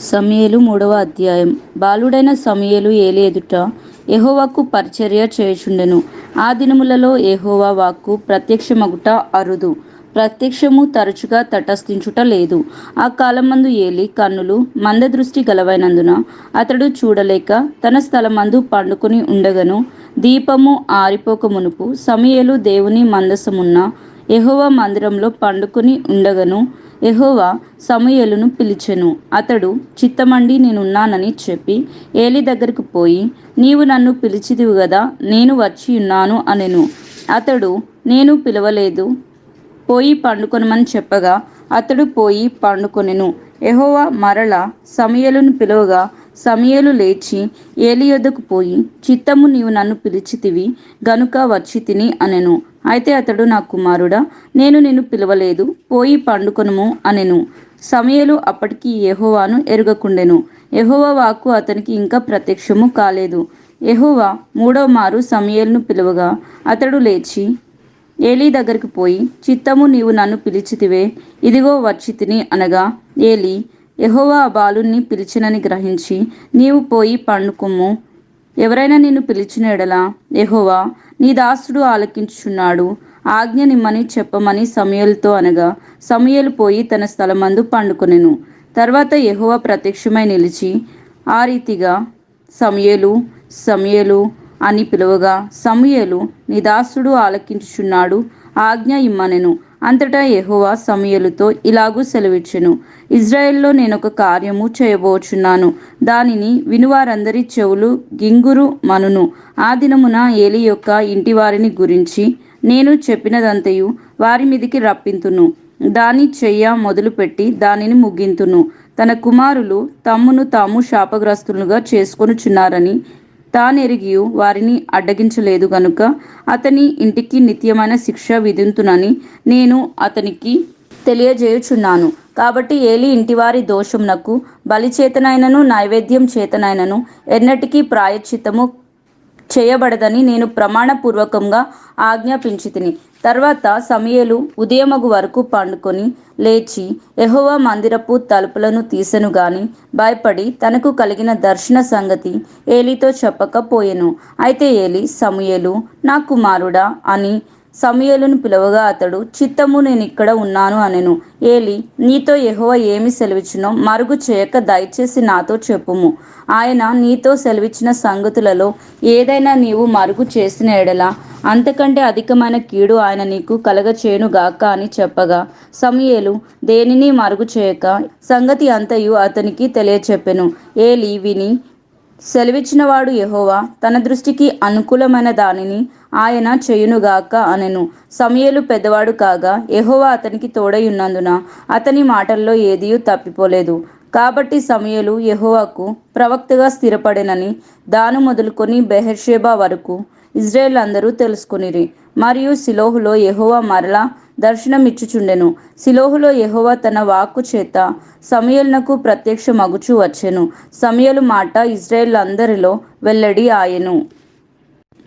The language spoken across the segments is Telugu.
సమూయేలు 3వ అధ్యాయం. బాలుడైన సమూయేలు ఏలి ఎదుట యెహోవాకు పరిచర్య చేయుచుండెను. ఆ దినములలో యెహోవా వాక్కు ప్రత్యక్షమగుట అరుదు, ప్రత్యక్షము తరచుగా తటస్థించుట లేదు. ఆ కాలమందు ఏలి కన్నులు మందదృష్టి గలవైనందున అతడు చూడలేక తన స్థలమందు పండుకొని ఉండగను, దీపము ఆరిపోక మునుపు సమూయేలు దేవుని మందసమున్న యెహోవా మందిరంలో పండుకొని ఉండగను, యెహోవా సమూయేలును పిలిచెను. అతడు చిత్తమండి నేనున్నానని చెప్పి ఏలి దగ్గరకు పోయి, నీవు నన్ను పిలిచితివి గదా, నేను వచ్చి ఉన్నాను అనెను. అతడు, నేను పిలవలేదు, పోయి పండుకొనమని చెప్పగా అతడు పోయి పండుకొనెను. యెహోవా మరల సమూయేలును పిలువగా సమూయేలు లేచి ఏలి యొద్దకు పోయి, చిత్తము నీవు నన్ను పిలిచితివి గనుక వచ్చితిని అనెను. అయితే అతడు, నా కుమారుడా, నేను నిన్ను పిలవలేదు, పోయి పండుకొనుము అనెను. సమూయేలు అప్పటికి యెహోవాను ఎరుగకుండెను. యెహోవా వాక్కు అతనికి ఇంకా ప్రత్యక్షము కాలేదు. యెహోవా 3వ మారు సమూయేలును పిలువగా అతడు లేచి ఏలీ దగ్గరికి పోయి, చిత్తము నీవు నన్ను పిలిచితివే, ఇదిగో వచ్చితిని అనగా ఏలి, యెహోవా ఆ బాలుణ్ణి పిలిచినని గ్రహించి, నీవు పోయి పండుకొమ్ము, ఎవరైనా నిన్ను పిలిచిన ఎడల యెహోవా నీ దాసుడు ఆలకించుచున్నాడు, ఆజ్ఞ నిమ్మని చెప్పమని సమూయేలుతో అనగా సమూయేలు పోయి తన స్థలమందు పండుకొనెను. తర్వాత యెహోవా ప్రత్యక్షమై నిలిచి ఆ రీతిగా, సమూయేలు, సమూయేలు అని పిలువగా సమూయేలు, నీ దాసుడు ఆలకించుచున్నాడు, ఆజ్ఞ ఇమ్మనెను. అంతటా యెహోవా సమూయేలుతో ఇలాగూ సెలవిచ్చెను, ఇజ్రాయేల్లో నేనొక కార్యము చేయబోచున్నాను, దానిని వినువారందరి చెవులు గింగురు మనును. ఆ దినమున ఏలి యొక్క ఇంటివారిని గురించి నేను చెప్పినదంతయు వారి మీదికి రప్పింతును, దాని చెయ్య మొదలుపెట్టి దానిని ముగింతును. తన కుమారులు తమ్మును తాము శాపగ్రస్తులుగా చేసుకొనుచున్నారని తానెరిగియు వారిని అడ్డగించలేదు గనుక అతని ఇంటికి నిత్యమైన శిక్ష విధింతునని నేను అతనికి తెలియజేయుచున్నాను. కాబట్టి ఏలి ఇంటివారి దోషమునకు బలి చేతనైనను నైవేద్యం చేతనైనను ఎన్నటికీ ప్రాయశ్చిత్తము చేయబడదని నేను ప్రమాణపూర్వకంగా ఆజ్ఞాపించితిని. తర్వాత సమూయేలు ఉదయమగు వరకు పండుకొని లేచి యెహోవా మందిరపు తలుపులను తీసెను గాని భయపడి తనకు కలిగిన దర్శన సంగతి ఏలీతో చెప్పకపోయెను. అయితే ఏలి, సమూయేలు, నా కుమారుడా అని సమూయేలును పిలువగా అతడు, చిత్తము నేనిక్కడ ఉన్నాను అనెను. ఏలి, నీతో యెహోవా ఏమి సెలవిచ్చినో మరుగు చేయక దయచేసి నాతో చెప్పుము. ఆయన నీతో సెలవిచ్చిన సంగతులలో ఏదైనా నీవు మరుగు చేసిన ఎడల అంతకంటే అధికమైన కీడు ఆయన నీకు కలగచేయును గాక అని చెప్పగా సమూయేలు దేనిని మరుగు చేయక సంగతి అంతయు అతనికి తెలియచెప్పెను. ఏలి విని, సెలవిచ్చినవాడు యెహోవా తన దృష్టికి అనుకూలమైన దానిని ఆయన చేయునుగాక అనెను. సమూయేలు పెద్దవాడు కాగా యెహోవా అతనికి తోడై ఉన్నందున అతని మాటల్లో ఏదియూ తప్పిపోలేదు. కాబట్టి సమూయేలు యెహోవాకు ప్రవక్తగా స్థిరపడెనని దాను మొదలుకొని బెయేర్షెబా వరకు ఇశ్రాయేలు అందరూ తెలుసుకొనిరి. మరియు షిలోహులో యెహోవా మరలా దర్శనమిచ్చుచుండెను. షిలోహులో యెహోవా తన వాక్కు చేత సమూయేలునకు ప్రత్యక్షమగుచూ వచ్చెను. సమూయేలు మాట ఇశ్రాయేలులందరిలో వెల్లడి ఆయెను.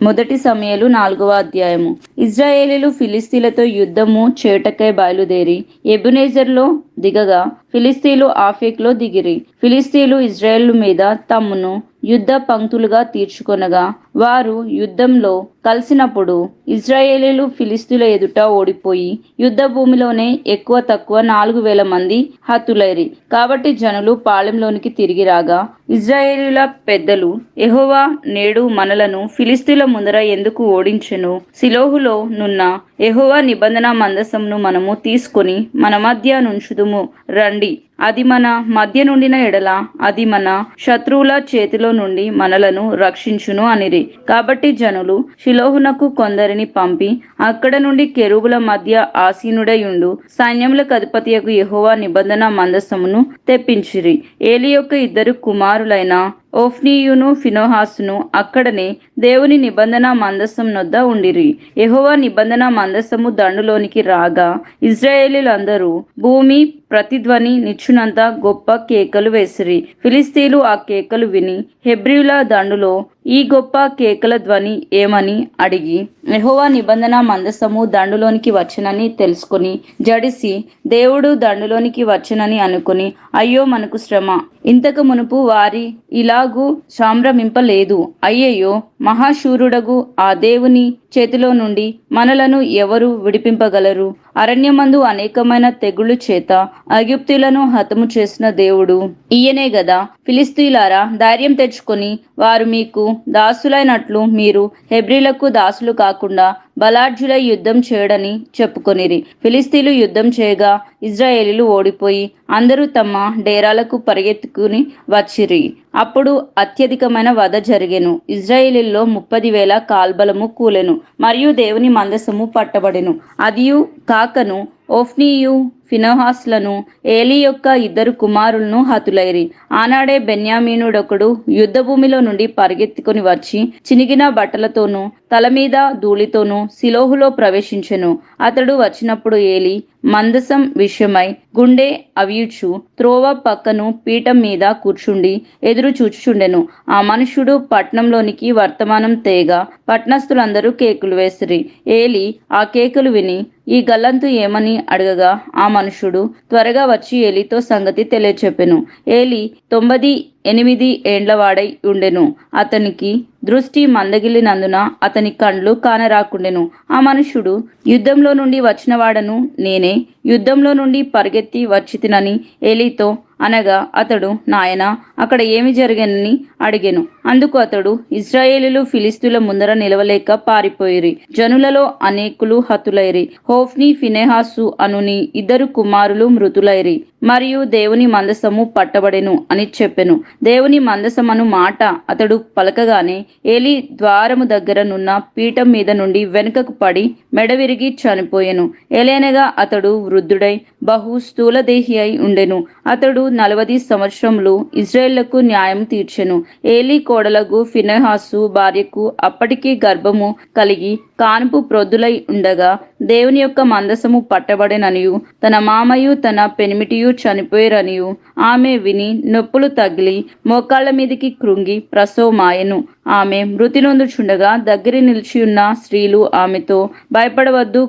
1 సమూయేలు 4వ అధ్యాయము. ఇశ్రాయేలీయులు ఫిలిష్తీయులతో యుద్ధము చేయుటకై బయలుదేరి ఎబెనెజరులో దిగగా ఫిలిష్తీయులు ఆఫెకులో దిగిరి. ఫిలిష్తీయులు ఇశ్రాయేలు మీద తమ్మును యుద్ధ పంక్తులుగా తీర్చుకొనగా వారు యుద్ధంలో కలిసినప్పుడు ఇశ్రాయేలీయులు ఫిలిష్తీయుల ఎదుట ఓడిపోయి యుద్ధ భూమిలోనే ఎక్కువ తక్కువ 4,000 మంది హతులైరి. కాబట్టి జనులు పాళెంలోనికి తిరిగి రాగా ఇశ్రాయేలీయుల పెద్దలు, యెహోవా నేడు మనలను ఫిలిష్తీయుల ముందర ఎందుకు ఓడించెను? షిలోహులో నున్న యెహోవా నిబంధన మందసమును మనము తీసుకొని మన మధ్య నుంచుదుము రండి, అది మన మధ్య నుండిన ఎడల అది మన శత్రువుల చేతిలో నుండి మనలను రక్షించును అనిరి. కాబట్టి జనులు షిలోహునకు కొందరిని పంపి అక్కడ నుండి కెరూబుల మధ్య ఆసీనుడయుండు సైన్యములకు అధిపతియగు యెహోవా నిబంధన మందసమును తెప్పించిరి. ఏలి యొక్క 2 కుమారులైన ఓఫ్నీయును ఫినోహాసును అక్కడనే దేవుని నిబంధన మందసం నొద్ద ఉండిరి. యెహోవా నిబంధన మందసము దండులోనికి రాగా ఇశ్రాయేలీయులందరూ భూమి ప్రతిధ్వని నిచ్చునంత గొప్ప కేకలు వేసిరి. ఫిలిష్తీయులు ఆ కేకలు విని హెబ్రీయుల దండులో ఈ గొప్ప కేకల ధ్వని ఏమని అడిగి యెహోవా నిబంధన మందసము దండులోనికి వచ్చనని తెలుసుకొని జడిసి దేవుడు దండులోనికి వచ్చనని అనుకుని అయ్యో మనకు శ్రమ, ఇంతకు మునుపు వారి ఇలాగూ సంభ్రమింపలేదు. అయ్యయ్యో, మహాశూరుడగు ఆ దేవుని చేతిలో నుండి మనలను ఎవరు విడిపింపగలరు? అరణ్యమందు అనేకమైన తెగుళ్ళు చేత ఐగుప్తీయులను హతము చేసిన దేవుడు ఈయనే గదా. ఫిలిష్తీయులారా, ధైర్యం తెచ్చుకొని వారు మీకు దాసులైనట్లు మీరు హెబ్రీలకు దాసులు కాకుండా బలాఢ్యులై యుద్ధం చేయడని చెప్పుకొనిరి. ఫిలిష్తీయులు యుద్ధం చేయగా ఇశ్రాయేలీయులు ఓడిపోయి అందరూ తమ డేరాలకు పరిగెత్తుకుని వచ్చిరి. అప్పుడు అత్యధికమైన వధ జరిగెను. ఇశ్రాయేలీయుల్లో 30,000 కాల్బలము కూలెను మరియు దేవుని మందసము పట్టబడెను. అదియు కాకను ఓఫ్నీయు ఫినోహాస్లను ఏలీ యొక్క 2 కుమారులను హతులైరి. ఆనాడే బెన్యామీనుడొకడు యుద్ధభూమిలో నుండి పరిగెత్తుకుని వచ్చి చినిగిన బట్టలతోనూ తలమీద ధూళితోనూ సిలోహులో ప్రవేశించెను. అతడు వచ్చినప్పుడు ఏలీ మందసం విషయమై గుండె అవియుచు త్రోవ పక్కను పీఠం మీద కూర్చుండి ఎదురు చూచుచుండెను. ఆ మనుష్యుడు పట్నంలోనికి వర్తమానం తేగా పట్నస్థులందరూ కేకులు వేసిరి. ఏలీ ఆ కేకులు విని ఈ గల్లంతు ఏమని అడగగా ఆ మనుషుడు త్వరగా వచ్చి ఏలీతో సంగతి తెలియచెప్పెను. ఏలీ 98 ఏండ్లవాడై ఉండెను. అతనికి దృష్టి మందగిలినందున అతని కండ్లు కానరాకుండెను. ఆ మనుష్యుడు యుద్ధంలో నుండి వచ్చినవాడను నేనే, యుద్ధంలో నుండి పరిగెత్తి వచ్చితినని ఏలీతో అనగా అతడు నాయనా అక్కడ ఏమి జరిగెనని అడిగెను. అందుకు అతడు ఇశ్రాయేలీయులు ఫిలిష్తీయుల ముందర నిలవలేక పారిపోయిరి. జనులలో అనేకులు హతులైరి. హోఫ్నీ ఫినెహాసు అనుని 2 కుమారులు మృతులైరి మరియు దేవుని మందసము పట్టబడెను అని చెప్పెను. దేవుని మందసమను మాట అతడు పలకగానే ఏలీ ద్వారము దగ్గర నున్న పీఠం మీద నుండి వెనుకకు పడి మెడ విరిగి చనిపోయెను. ఏలైనగా అతడు వృద్ధుడై బహు స్థూలదేహి అయి ఉండెను. అతడు 40 సంవత్సరములు ఇశ్రాయేలుకు న్యాయం తీర్చెను. ఏలీ కోడలగు ఫినెహాసు భార్యకు అప్పటికి గర్భము కలిగి కానుపు ప్రొద్దులై ఉండగా దేవుని యొక్క మందసము పట్టబడెననియు తన మామయు తన పెనిమిటియు చనిపోయిరనియు ఆమె విని నొప్పులు తగిలి మోకాళ్ల మీదికి కృంగి ప్రసవమాయెను. ఆమె మృతి నొందుచుండగా దగ్గర నిలిచియున్న స్త్రీలు ఆమెతో భయపడవద్దు,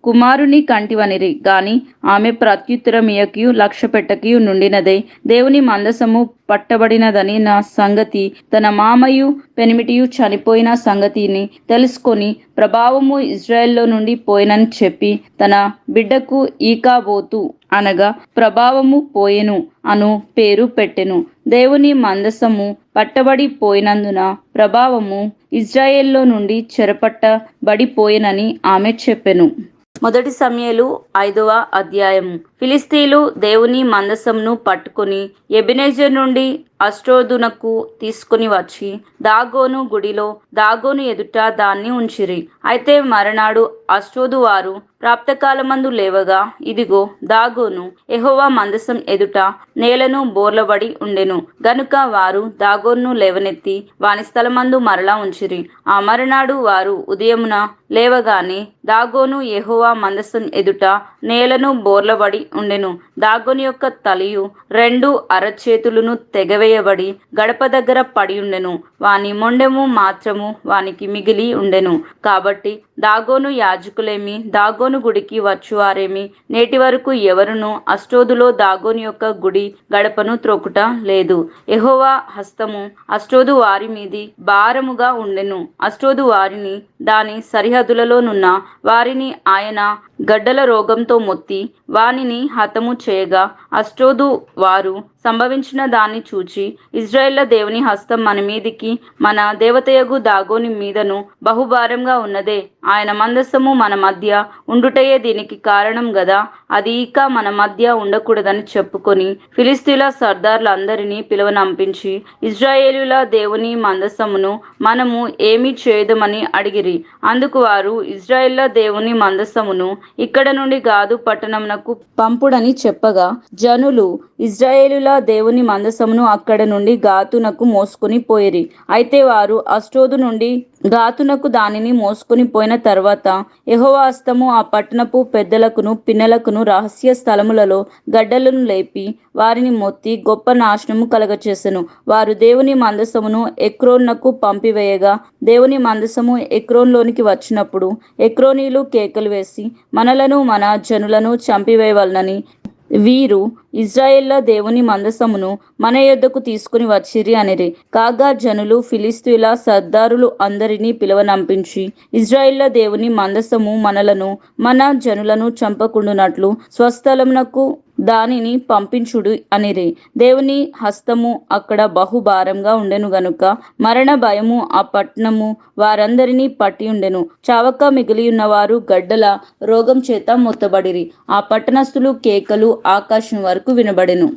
కుమారుని కంటివనిరి. గాని ఆమె ప్రత్యుత్తరమియకియు లక్ష్య పెట్టకియు నుండినదే దేవుని మందసము పట్టబడినదని నా సంగతి తన మామయు పెనిమిటియు చనిపోయిన సంగతిని తెలుసుకొని ప్రభావము ఇజ్రాయెల్లో నుండి పోయినని చెప్పి తన బిడ్డకు ఈకాబోతు అనగా ప్రభావము పోయెను అను పేరు పెట్టెను. దేవుని మందసము పట్టబడి పోయినందున ప్రభావము ఇజ్రాయెల్లో నుండి చెరపట్టబడిపోయెనని ఆమె చెప్పెను. 1 సమూయేలు 5వ అధ్యాయము. ఫిలిష్తీయులు దేవుని మందసమును పట్టుకుని ఎబెనెజరు నుండి అష్డోదునకు తీసుకుని వచ్చి దాగోను గుడిలో దాగోను ఎదుట దాన్ని ఉంచిరి. అయితే మరునాడు అష్డోదు వారు ప్రాప్తకాలమందు లేవగా ఇదిగో దాగోను యెహోవా మందసం ఎదుట నేలను బోర్లబడి ఉండెను గనుక వారు దాగోను లేవనెత్తి వాని స్థలమందు మరలా ఉంచిరి. ఆ మరునాడు వారు ఉదయమున లేవగానే దాగోను యెహోవా మందసం ఎదుట నేలను బోర్లబడి ఉండెను. దాగోను యొక్క తలయు 2 అరచేతులను తెగవేయబడి గడప దగ్గర పడి ఉండెను. వాని మొండెము మాత్రము వానికి మిగిలి ఉండెను. కాబట్టి దాగోను యాజకులేమి దాగోను గుడికి వచ్చువారేమి నేటి వరకు ఎవరునూ అష్డోదులో దాగోను యొక్క గుడి గడపను త్రొక్కుట లేదు. యెహోవా హస్తము అష్డోదు వారి మీది భారముగా ఉండెను. అష్డోదు వారిని దాని సరిహద్దులలోనున్న వారిని ఆయన గడ్డల రోగంతో మొత్తి వానిని హతము చేయగా అష్డోదు వారు సంభవించిన దాన్ని చూచి ఇజ్రాయేళ్ల దేవుని హస్తం మన మీదికి మన దేవతయగు దాగోని మీదను బహుభారంగా ఉన్నదే. ఆయన మందసము మన మధ్య ఉండుటయే దీనికి కారణం గదా. అది ఇక మన మధ్య ఉండకూడదని చెప్పుకొని ఫిలిష్తీయుల సర్దార్లందరినీ పిలువనంపించి ఇజ్రాయేలీయుల దేవుని మందసమును మనము ఏమి చేయుదమని అడిగిరి. అందుకు వారు ఇజ్రాయేళ్ల దేవుని మందసమును ఇక్కడ నుండి గాదు పట్టణమునకు పంపుడని చెప్పగా జనులు ఇశ్రాయేలుల దేవుని మందసమును అక్కడ నుండి గాతునకు మోసుకొని పోయిరి. అయితే వారు అష్టోదు నుండి గాతునకు దానిని మోసుకొని పోయిన తర్వాత యెహోవా హస్తము ఆ పట్టణపు పెద్దలకును పిన్నలకును రహస్య స్థలములలో గడ్డలను లేపి వారిని మొత్తి గొప్ప నాశనము కలగచేసెను. వారు దేవుని మందసమును ఎక్రోనునకు పంపివేయగా దేవుని మందసము ఎక్రోనులోనికి వచ్చినప్పుడు ఎక్రోనీయులు కేకలు వేసి మనలను మన జనులను చంపివేయవలనని వీరు ఇశ్రాయేళ్ల దేవుని మందసమును మన యొద్దకు తీసుకుని వచ్చిరి అనిరి. కాగా జనులు ఫిలిష్తీయుల సర్దారులు అందరినీ పిలువనంపించి ఇశ్రాయేళ్ల దేవుని మందసము మనలను మన జనులను చంపకుండునట్లు స్వస్థలమునకు దానిని పంపించుడు అనిరి. దేవుని హస్తము అక్కడ బహుభారంగా ఉండెను గనుక మరణ భయము ఆ పట్టణము వారందరినీ పట్టి ఉండెను. చావక మిగిలియున్నవారు గడ్డల రోగం చేత మొత్తబడిరి. ఆ పట్టణస్థులు కేకలు ఆకాశం వరకు వినబడెను.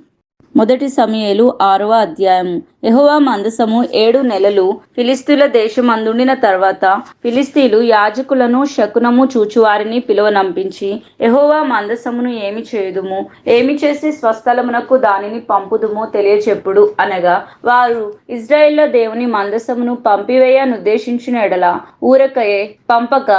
మొదటి సమూయేలు 6వ అధ్యాయము. యెహోవా మందసము 7 నెలలు ఫిలిష్తీయుల దేశమందుండిన తర్వాత ఫిలిష్తీయులు యాజకులను శకునము చూచువారిని పిలువనంపించి యెహోవా మందసమును ఏమి చేయుదుము, ఏమి చేసి స్వస్థలమునకు దానిని పంపుదుమో తెలియచెప్పుడు అనగా వారు ఇశ్రాయేళ్ల దేవుని మందసమును పంపివేయ నుద్దేశించిన ఎడల ఊరకయే పంపక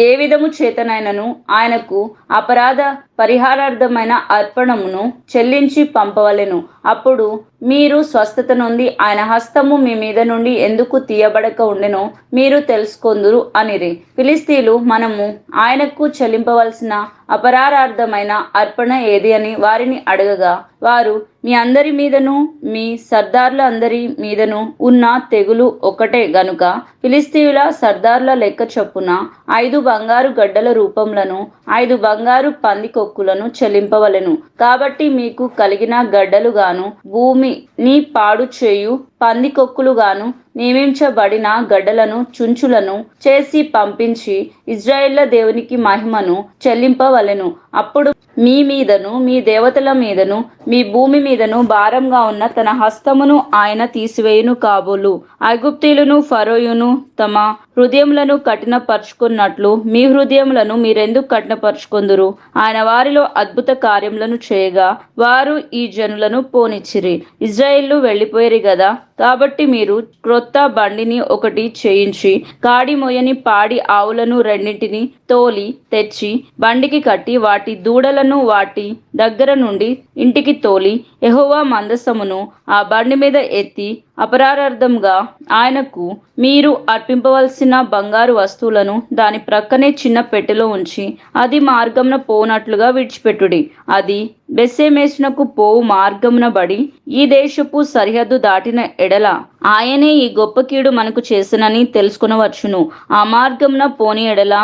ఏ విధము చేతనైనను ఆయనకు అపరాధ పరిహారార్థమైన అర్పణమును చెల్లించి పంపవలెను. అప్పుడు మీరు స్వస్థత నొంది ఆయన హస్తము మీ మీద నుండి ఎందుకు తీయబడక ఉండెనో మీరు తెలుసుకొందురు అనిరి. ఫిలిష్తీయులు మనము ఆయనకు చెల్లింపవలసిన అపరారార్థమైన అర్పణ ఏది అని వారిని అడగగా వారు మీ అందరి మీదను మీ సర్దార్ల అందరి మీదను ఉన్న తెగులు ఒకటే గనుక ఫిలిష్తీయుల సర్దార్ల లెక్క చొప్పున 5 బంగారు గడ్డల రూపంలను 5 బంగారు పంది కొక్కులను చెల్లింపవలెను. కాబట్టి మీకు కలిగిన గడ్డలు గాను భూమిని పాడు చేయు పంది కొక్కులు గాను నియమించబడిన గడ్డలను చుంచులను చేసి పంపించి ఇశ్రాయేళ్ల దేవునికి మహిమను చెల్లింపవలెను. అప్పుడు మీ మీదను మీ దేవతల మీదను మీ భూమి మీదను భారంగా ఉన్న తన హస్తమును ఆయన తీసివేయును కాబోలు. ఐగుప్తీయులను ఫరోయును తమ హృదయములను కఠినపరుచుకున్నట్లు మీ హృదయములను మీరెందుకు కఠినపరుచుకొందురు? ఆయన వారిలో అద్భుత కార్యములను చేయగా వారు ఈ జనులను పోనిచ్చిరి. ఇశ్రాయేలు వెళ్ళిపోయిరి గదా, కాబట్టి మీరు క్రొత్త బండిని ఒకటి చేయించి కాడి మోయని పాడి ఆవులను రెండింటిని తోలి తెచ్చి బండికి కట్టి వాటి దూడలను వాటి దగ్గర నుండి ఇంటికి తోలి యెహోవా మందసమును ఆ బండి మీద ఎత్తి అపరారార్థంగా ఆయనకు మీరు అర్పింపవలసిన బంగారు వస్తువులను దాని ప్రక్కనే చిన్న పెట్టెలో ఉంచి అది మార్గమున పోనట్లుగా విడిచిపెట్టుడి. అది బెత్షెమెషునకు పోవు మార్గమున బడి ఈ దేశపు సరిహద్దు దాటిన ఎడల ఆయనే ఈ గొప్ప కీడు మనకు చేసినని తెలుసుకొనవచ్చును. ఆ మార్గమున పోని ఎడల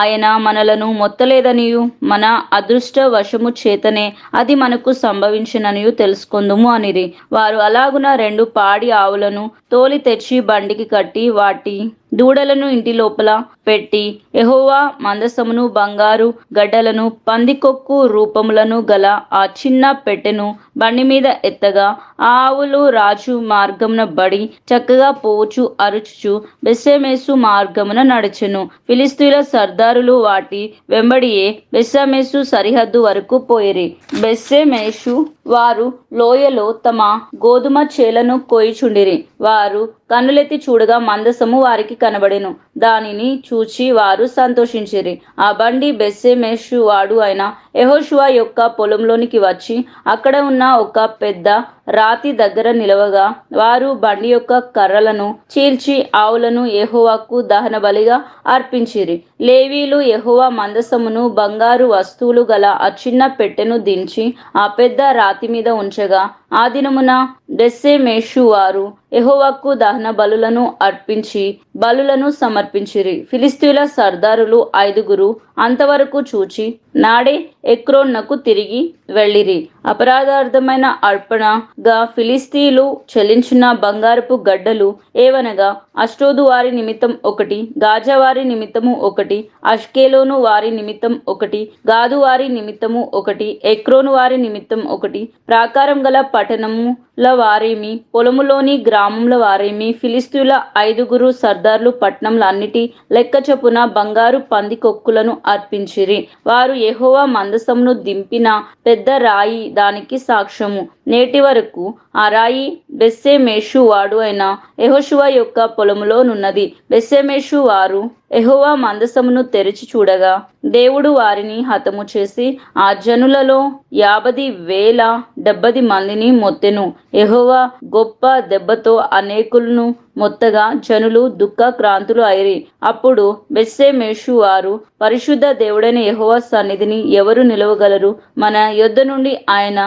ఆయన మనలను మొత్తలేదనియు మన అదృష్ట వశము చేతనే అది మనకు సంభవించిననియు తెలుసుకొందుము అనిరి. వారు అలాగున 2 పాడి ఆవులను తోలి తెచ్చి బండికి కట్టి వాటి దూడలను ఇంటి లోపల పెట్టి యెహోవా మందసమును బంగారు గడ్డలను పందికొక్కు రూపములను గల ఆ చిన్న పెట్టెను బండి మీద ఎత్తగా ఆ ఆవులు రాజు మార్గమున బడి చక్కగా పోవచ్చు అరుచుచు బెత్షెమెషు మార్గమున నడిచెను. ఫిలిష్తీయుల సర్దారులు వాటి వెంబడియే బెత్షెమెషు సరిహద్దు వరకు పోయిరి. బెత్షెమెషు వారు లోయలో తమ గోధుమ చేలను కోయుచుండిరి. వారు కన్నులెత్తి చూడగా మందసము వారికి కనబడెను. దానిని చూచి వారు సంతోషించిరి. ఆ బండి బెత్షెమెషు వాడు అయిన యెహోషువ యొక్క పొలంలోనికి వచ్చి అక్కడ ఉన్న ఒక పెద్ద రాతి దగ్గర నిలవగా వారు బండి యొక్క కర్రలను చీల్చి ఆవులను యెహోవాకు దహన బలిగా అర్పించిరి. లేవీయులు యెహోవా మందసమును బంగారు వస్తువులు గల ఆ చిన్న పెట్టెను దించి ఆ పెద్ద రాతి మీద ఉంచగా ఆ దినమున బెత్షెమెషు వారు యెహోవాకు దహన బలులను అర్పించి బలులను సమర్పించిరి. ఫిలిష్తీయుల సర్దారులు 5 అంతవరకు చూచి నాడే ఎక్రోనునకు తిరిగి వెళ్ళిరి. అపరాధార్థమైన అర్పణగా ఫిలిష్తీయులు చెల్లించిన బంగారపు గడ్డలు ఏవనగా అష్టోదు వారి నిమిత్తం 1, గాజా వారి నిమిత్తము 1, అష్కెలోను వారి నిమిత్తం 1, గాదు వారి నిమిత్తము 1, ఎక్రోను వారి నిమిత్తం 1, ప్రాకారం గల పట్టణము వారేమి, పొలములోని గ్రామముల వారేమి, ఫిలిష్తీయుల 5 సర్దార్లు పట్టణంల అన్నిటి లెక్క చొప్పున బంగారు పంది కొక్కులను అర్పించిరి. వారు యెహోవా మందసమును దింపిన పెద్ద రాయి దానికి సాక్ష్యము. నేటి వరకు ఆ రాయి బెత్షెమెషు వాడు అయిన యెహోషువ యొక్క పొలములోనున్నది. బెత్షెమెషు వారు యెహోవా మందసమును తెరిచి చూడగా దేవుడు వారిని హతము చేసి ఆ జనులలో 50,070 మందిని మొత్తెను. యెహోవా గొప్ప దెబ్బతో అనేకులను మొత్తగా జనులు దుఃఖాక్రాంతులు అయిరి. అప్పుడు బెత్షెమెషు వారు పరిశుద్ధ దేవుడైన యెహోవా సన్నిధిని ఎవరు నిలవగలరు? మన యొద్ద నుండి ఆయన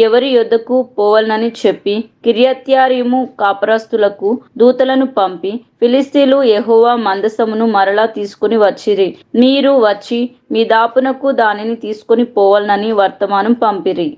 ఎవరి యొద్దకు పోవలనని చెప్పి కిర్యత్యారీము కాపురస్తులకు దూతలను పంపి ఫిలిష్తీయులు యెహోవా మందసమును మరలా తీసుకుని వచ్చిరి. మీరు వచ్చి మీ దాపునకు దానిని తీసుకుని పోవలనని వర్తమానం పంపిరి.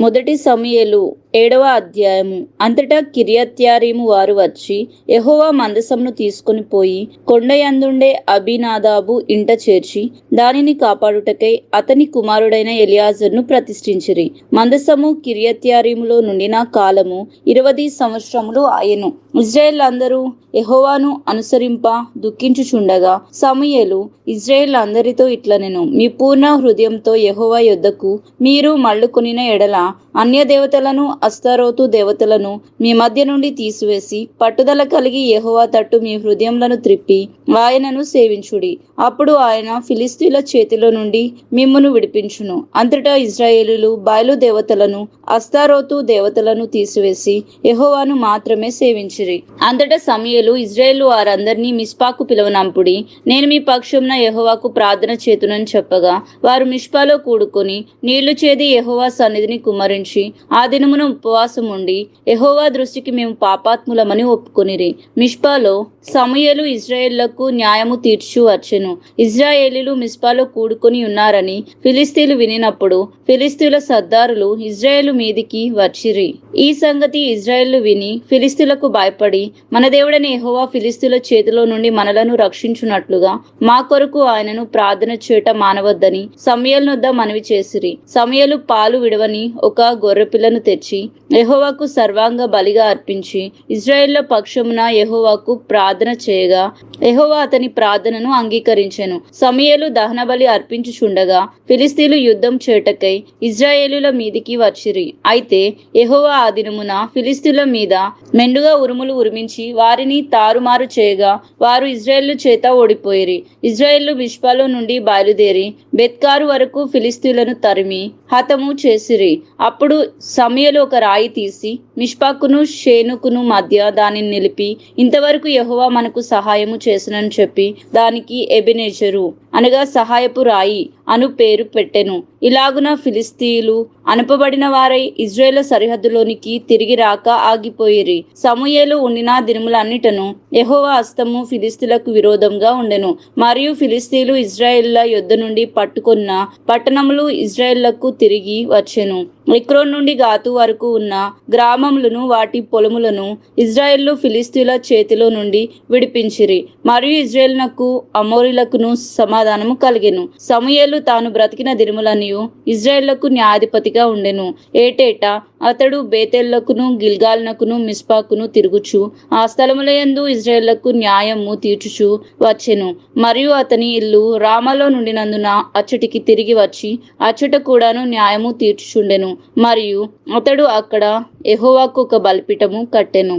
1 సమూయేలు 7వ అధ్యాయము. అంతటా కిర్యత్యారీము వారు వచ్చి యెహోవా మందసమును తీసుకొని పోయి కొండయందుండే అబీనాదాబు ఇంట చేర్చి దానిని కాపాడుటకై అతని కుమారుడైన ఎలియాజరును ప్రతిష్ఠించిరి. మందసము కిర్యత్యారీములో నుండిన కాలము 20 సంవత్సరములు ఆయెను. ఇశ్రాయేలందరూ యెహోవాను అనుసరింప దుఃఖించుచుండగా సమూయేలు ఇశ్రాయేలందరితో ఇట్లనెను, మీ పూర్ణ హృదయంతో యెహోవా యొద్దకు మీరు మళ్ళుకొనిన ఎడల అన్య దేవతలను అస్తారోతు దేవతలను మీ మధ్య నుండి తీసివేసి పట్టుదల కలిగి యెహోవా తట్టు మీ హృదయములను త్రిప్పి ఆయనను సేవించుడి. అప్పుడు ఆయన ఫిలిష్తీయుల చేతిలో నుండి మిమ్మును విడిపించును. అంతటా ఇశ్రాయేలీయులు బయలు దేవతలను అస్తారోతు దేవతలను తీసివేసి యెహోవాను మాత్రమే సేవించిరి. అంతటా సమూయేలు ఇశ్రాయేలు వారందరినీ మిస్పాకు పిలువనంపుడి, నేను మీ పక్షమున యెహోవాకు ప్రార్థన చేతునని చెప్పగా వారు మిస్పాలో కూడుకొని నీళ్లు చేది యెహోవా సన్నిధిని కుమ్మరించి ఆ దినమున ఉపవాసం ఉండి యెహోవా దృష్టికి మేము పాపాత్ములమని ఒప్పుకొనిరి. మిస్పాలో సమూయేలు ఇశ్రాయేలులకు న్యాయము తీర్చు వచ్చెను. ఇశ్రాయేలీయులు మిస్పాలో కూడుకొని ఉన్నారని ఫిలిష్తీయులు వినినప్పుడు ఫిలిష్తీయుల సర్దారులు ఇశ్రాయేలు మీదికి వచ్చిరి. ఈ సంగతి ఇశ్రాయేలు విని ఫిలిష్తీయులకు భయపడి మన దేవుడైన యెహోవా ఫిలిష్తీయుల చేతిలో నుండి మనలను రక్షించున్నట్లుగా మా కొరకు ఆయనను ప్రార్థన చేయట మానవద్దని సమూయేలు వద్ద మనవి చేసిరి. సమూయేలు పాలు విడవని ఒక గొర్రెపిల్లను తెచ్చి యెహోవాకు సర్వాంగ బలిగా అర్పించి ఇశ్రాయేళ్ల పక్షమున యెహోవాకు ప్రార్థన చేయగా యెహోవా అతని ప్రార్థనను అంగీకరించెను. సమూయేలు దహన బలి అర్పించుచుండగా ఫిలిష్తీయులు యుద్ధం చేటకై ఇశ్రాయేలీయుల మీదికి వచ్చిరి. అయితే యెహోవా ఆ దినమున ఫిలిష్తీయుల మీద మెండుగా ఉరుములు ఉరిమించి వారిని తారుమారు చేయగా వారు ఇశ్రాయేలు చేత ఓడిపోయిరి. ఇశ్రాయేలు మిస్పాలో నుండి బయలుదేరి బెత్కారు వరకు ఫిలిష్తీయులను తరిమి హతము చేసిరి. అప్పుడు సమూయేలు ఒక రాయి తీసి మిష్పాకును షేనుకును మధ్య దానిని నిలిపి ఇంతవరకు యెహోవా మనకు సహాయము చేసినని చెప్పి దానికి ఎబెనెజరు అనగా సహాయపు రాయి అను పేరు పెట్టెను. ఇలాగున ఫిలిష్తీయులు అనుపబడిన వారై ఇశ్రాయేలు సరిహద్దులోనికి తిరిగి రాక ఆగిపోయిరి. సమూయేలు ఉండిన దినములన్నిటను యెహోవా హస్తము ఫిలిష్తీయులకు విరోధంగా ఉండెను. మరియు ఫిలిష్తీయులు ఇశ్రాయేలుల యొద్ద నుండి పట్టుకొన్న పట్టణములు ఇశ్రాయేలులకు తిరిగి వచ్చెను. ఎక్రోన్ నుండి గాతు వరకు ఉన్న గ్రామములను వాటి పొలములను ఇశ్రాయేలు ఫిలిష్తీయుల చేతిలో నుండి విడిపించిరి. మరియు ఇశ్రాయేలునకు అమోరీలకును సమాధానము కలిగెను. సమూయేలు తాను బ్రతికిన దినములనియు ఇశ్రాయేలుకు న్యాయాధిపతిగా ఉండెను. ఏటేటా అతడు బేతేలుకును గిల్గాలునకును మిస్పాకును తిరుగుచు ఆ స్థలములయందు ఇశ్రాయేలుకు న్యాయము తీర్చుచు వచ్చెను. మరియు అతని ఇల్లు రామాలో నుండినందున అచ్చటికి తిరిగి వచ్చి అచ్చట కూడాను న్యాయము తీర్చుచుండెను. మరియు అతడు అక్కడ యెహోవాకు ఒక బలిపీఠము కట్టెను.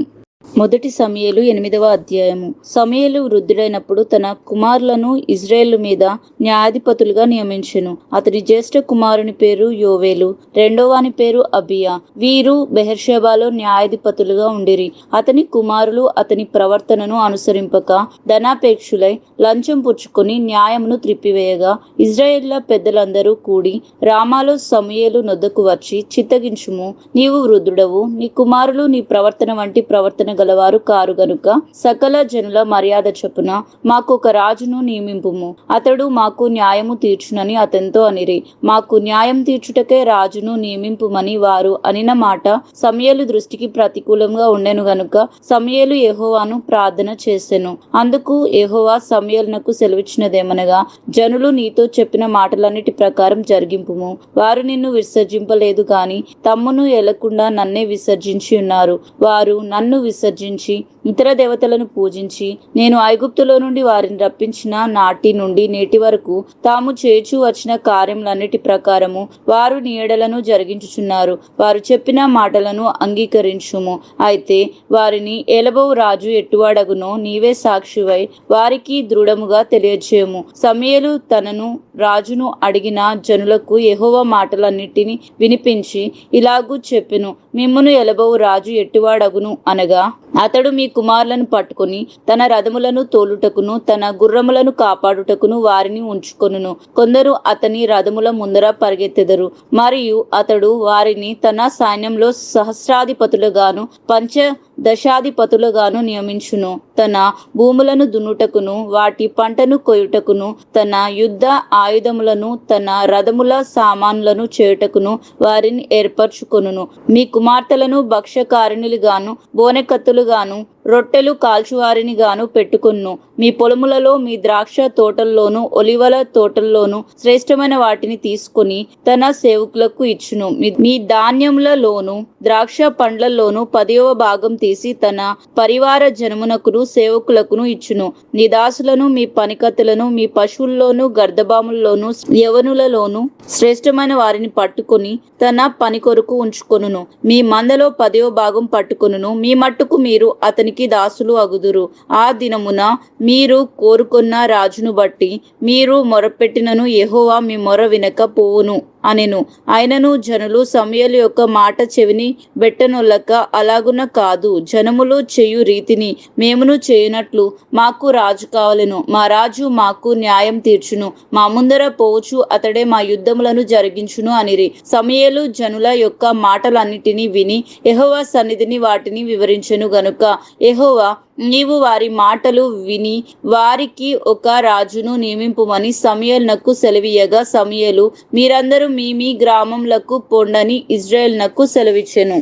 1 సమూయేలు 8వ అధ్యాయము. సమూయేలు వృద్ధుడైనప్పుడు తన కుమారులను ఇశ్రాయేలు మీద న్యాయాధిపతులుగా నియమించెను. అతని జ్యేష్ఠ కుమారుని పేరు యోవేలు, రెండోవాని పేరు అబియా. వీరు బెహెర్షెబాలో న్యాయాధిపతులుగా ఉండిరి. అతని కుమారులు అతని ప్రవర్తనను అనుసరింపక ధనాపేక్షులై లంచం పుచ్చుకొని న్యాయమును త్రిప్పివేయగా ఇశ్రాయేళ్ల పెద్దలందరూ కూడి రామాలో సమూయేలు నొద్దకు వచ్చి చిత్తగించుము, నీవు వృద్ధుడవు, నీ కుమారులు నీ ప్రవర్తన వంటి ప్రవర్తన గలవారు కారు గనుక సకల జనుల మర్యాద చొప్పున మాకు ఒక రాజును నియమింపుము, అతడు మాకు న్యాయము తీర్చునని అతనితో అనిరి. మాకు న్యాయం తీర్చుటకే రాజును నియమింపుమని వారు అనిన మాట సమూయేలు దృష్టికి ప్రతికూలంగా ఉండెను గనుక సమూయేలు యెహోవాను ప్రార్థన చేసెను. అందుకు యెహోవా సమూయేలునకు సెలవిచ్చినదేమనగా, జనులు నీతో చెప్పిన మాటలన్నిటి ప్రకారం జరిగింపుము. వారు నిన్ను విసర్జింపలేదు గాని తమ్మును ఏలకుండా నన్నే విసర్జించి ఉన్నారు. వారు నన్ను విసర్జించి ఇతర దేవతలను పూజించి నేను ఐగుప్తులో నుండి వారిని రప్పించిన నాటి నుండి నేటి వరకు తాము చేచూ వచ్చిన కార్యములన్నిటి ప్రకారము వారు నీ ఎడలను జరిగించుచున్నారు. వారు చెప్పిన మాటలను అంగీకరించుము. అయితే వారిని ఏలబోవు రాజు ఎట్టువాడగునో నీవే సాక్షివై వారికి దృఢముగా తెలియజేయము. సమూయేలు తనను రాజును అడిగిన జనులకు యెహోవా మాటలన్నిటిని వినిపించి ఇలాగూ చెప్పెను, మిమ్మును ఏలబోవు రాజు ఎట్టువాడగును అనగా, అతడు మీ కుమారులను పట్టుకుని తన రథములను తోలుటకును తన గుర్రములను కాపాడుటకును వారిని ఉంచుకొనును. కొందరు అతని రథముల ముందర పరిగెత్తెదరు, మరియు అతడు వారిని తన సైన్యంలో సహస్రాధిపతులుగాను పంచదశాధిపతులుగాను నియమించును. తన భూములను దున్నుటకును వాటి పంటను కొయ్యుటకును తన యుద్ధ ఆయుధములను తన రథముల సామాన్లను చేయుటకును వారిని ఏర్పరచుకొనును. మీ కుమార్తెలను భక్ష్యకారిణులుగాను బోనెకత్తులుగాను రొట్టెలు కాల్చువారిని గాను పెట్టుకొను. మీ పొలములలో మీ ద్రాక్ష తోటల్లోను ఒలివల తోటల్లోను శ్రేష్టమైన వాటిని తీసుకొని తన సేవకులకు ఇచ్చును. మీ ధాన్యములలోను ద్రాక్ష పండ్లలోను 10వ భాగం తీసి తన పరివార జనమునకును సేవకులకును ఇచ్చును. నీ దాసులను మీ పనికత్తులను మీ పశువుల్లోను గర్దబాముల్లోను యవనులలోను శ్రేష్టమైన వారిని పట్టుకొని తన పని కొరకు ఉంచుకొనును. మీ మందలో 10వ భాగం పట్టుకొనును. మీ మట్టుకు మీరు అతనికి దాసులు అగుదురు. ఆ దినమున మీరు కోరుకున్న రాజును బట్టి మీరు మొరపెట్టినను యెహోవా మీ మొర వినకపోవును అనెను. అయినను జనులు సమూయేలు యొక్క మాట చెవిని బెట్టనొల్లక, అలాగున కాదు, జనములు చేయు రీతిని మేమును చేయునట్లు మాకు రాజు కావలెను. మా రాజు మాకు న్యాయం తీర్చును. మా ముందర పోవచ్చు అతడే మా యుద్ధములను జరిగించును అనిరి. సమూయేలు జనుల యొక్క మాటలన్నిటినీ విని యెహోవా సన్నిధిని వాటిని వివరించెను గనుక యెహోవా, నీవు వారి మాటలు విని వారికి ఒక రాజును నియమింపుమని సమూయేలునకు సెలవీయగా, సమూయేలు మీరందరూ మీ మీ గ్రామములకు పొండని ఇశ్రాయేలునకు సెలవిచ్చెను.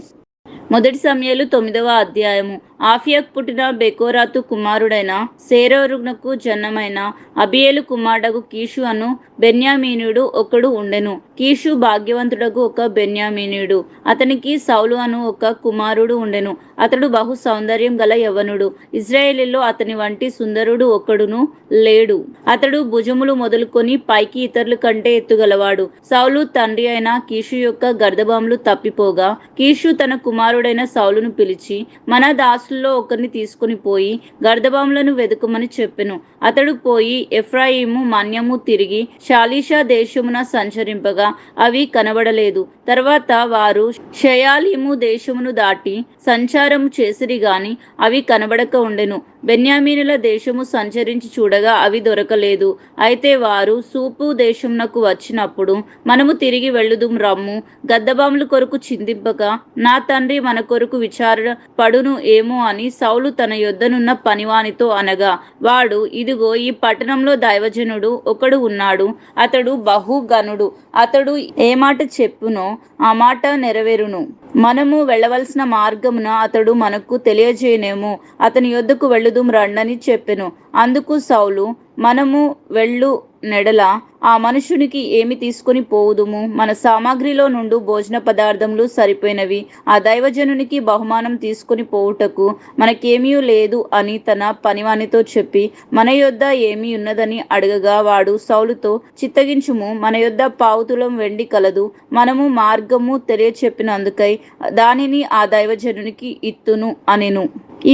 1 సమూయేలు 9వ అధ్యాయము. ఆఫియాకు పుట్టిన బెకోరాతు కుమారుడైన సేరోరునకు జన్మమైన అబియేలు కుమారుడగు కీషు అను బెన్యామీనీయుడు ఒకడు ఉండెను. కీషు భాగ్యవంతుడగు ఒక బెన్యామీనీయుడు. అతనికి సౌలు అను ఒక కుమారుడు ఉండెను. అతడు బహు సౌందర్యం గల యవ్వనుడు. ఇశ్రాయేలీలో అతని వంటి సుందరుడు ఒకడును లేడు. అతడు భుజములు మొదలుకొని పైకి ఇతరుల కంటే ఎత్తుగలవాడు. సౌలు తండ్రి అయిన కీషు యొక్క గర్దబాములు తప్పిపోగా కీషు తన కుమారుడైన సౌలును పిలిచి, మన దాసుల్లో ఒకరిని తీసుకుని పోయి గర్దబాములను వెదుకమని చెప్పెను. అతడు పోయి ఎఫ్రాయిము మన్యము తిరిగి షాలీషా దేశమున సంచరింపగా అవి కనబడలేదు. తర్వాత వారు షయాలీము దేశమును దాటి సంచారము చేసిరి గాని అవి కనబడక ఉండెను. బెన్యామీనుల దేశము సంచరించి చూడగా అవి దొరకలేదు. అయితే వారు సూపు దేశమునకు వచ్చినప్పుడు, మనము తిరిగి వెళ్ళుదుం రమ్ము, గర్దబాముల కొరకు చిందింపక నా తండ్రి మన కొరకు విచారణ పడును ఏమో అని సౌలు తన యొద్దనున్న పనివానితో అనగా, వాడు, ఇదిగో ఈ పట్టణంలో దైవజనుడు ఒకడు ఉన్నాడు. అతడు బహుగనుడు. అతడు ఏ మాట చెప్పునో ఆ మాట నెరవేరును. మనము వెళ్ళవలసిన మార్గమున అతడు మనకు తెలియజేయనేమో. అతని యొద్దకు వెళ్ళుదుం రండని చెప్పెను. అందుకు సౌలు, మనము వెళ్ళు నెడల ఆ మనుషునికి ఏమి తీసుకొని పోవుదుము? మన సామాగ్రిలో నుండి భోజన పదార్థములు సరిపోయినవి. ఆ దైవజనునికి బహుమానం తీసుకొని పోవుటకు మనకేమీ లేదు అని తన పనివానితో చెప్పి, మన యొద్ద ఏమీ ఉన్నదని అడగగా, వాడు సౌలుతో, చిత్తగించుము, మన యొద్ద పావుతులం వెండి కలదు. మనము మార్గము తెలియచెప్పినందుకై దానిని ఆ దైవజనునికి ఇత్తును అనెను.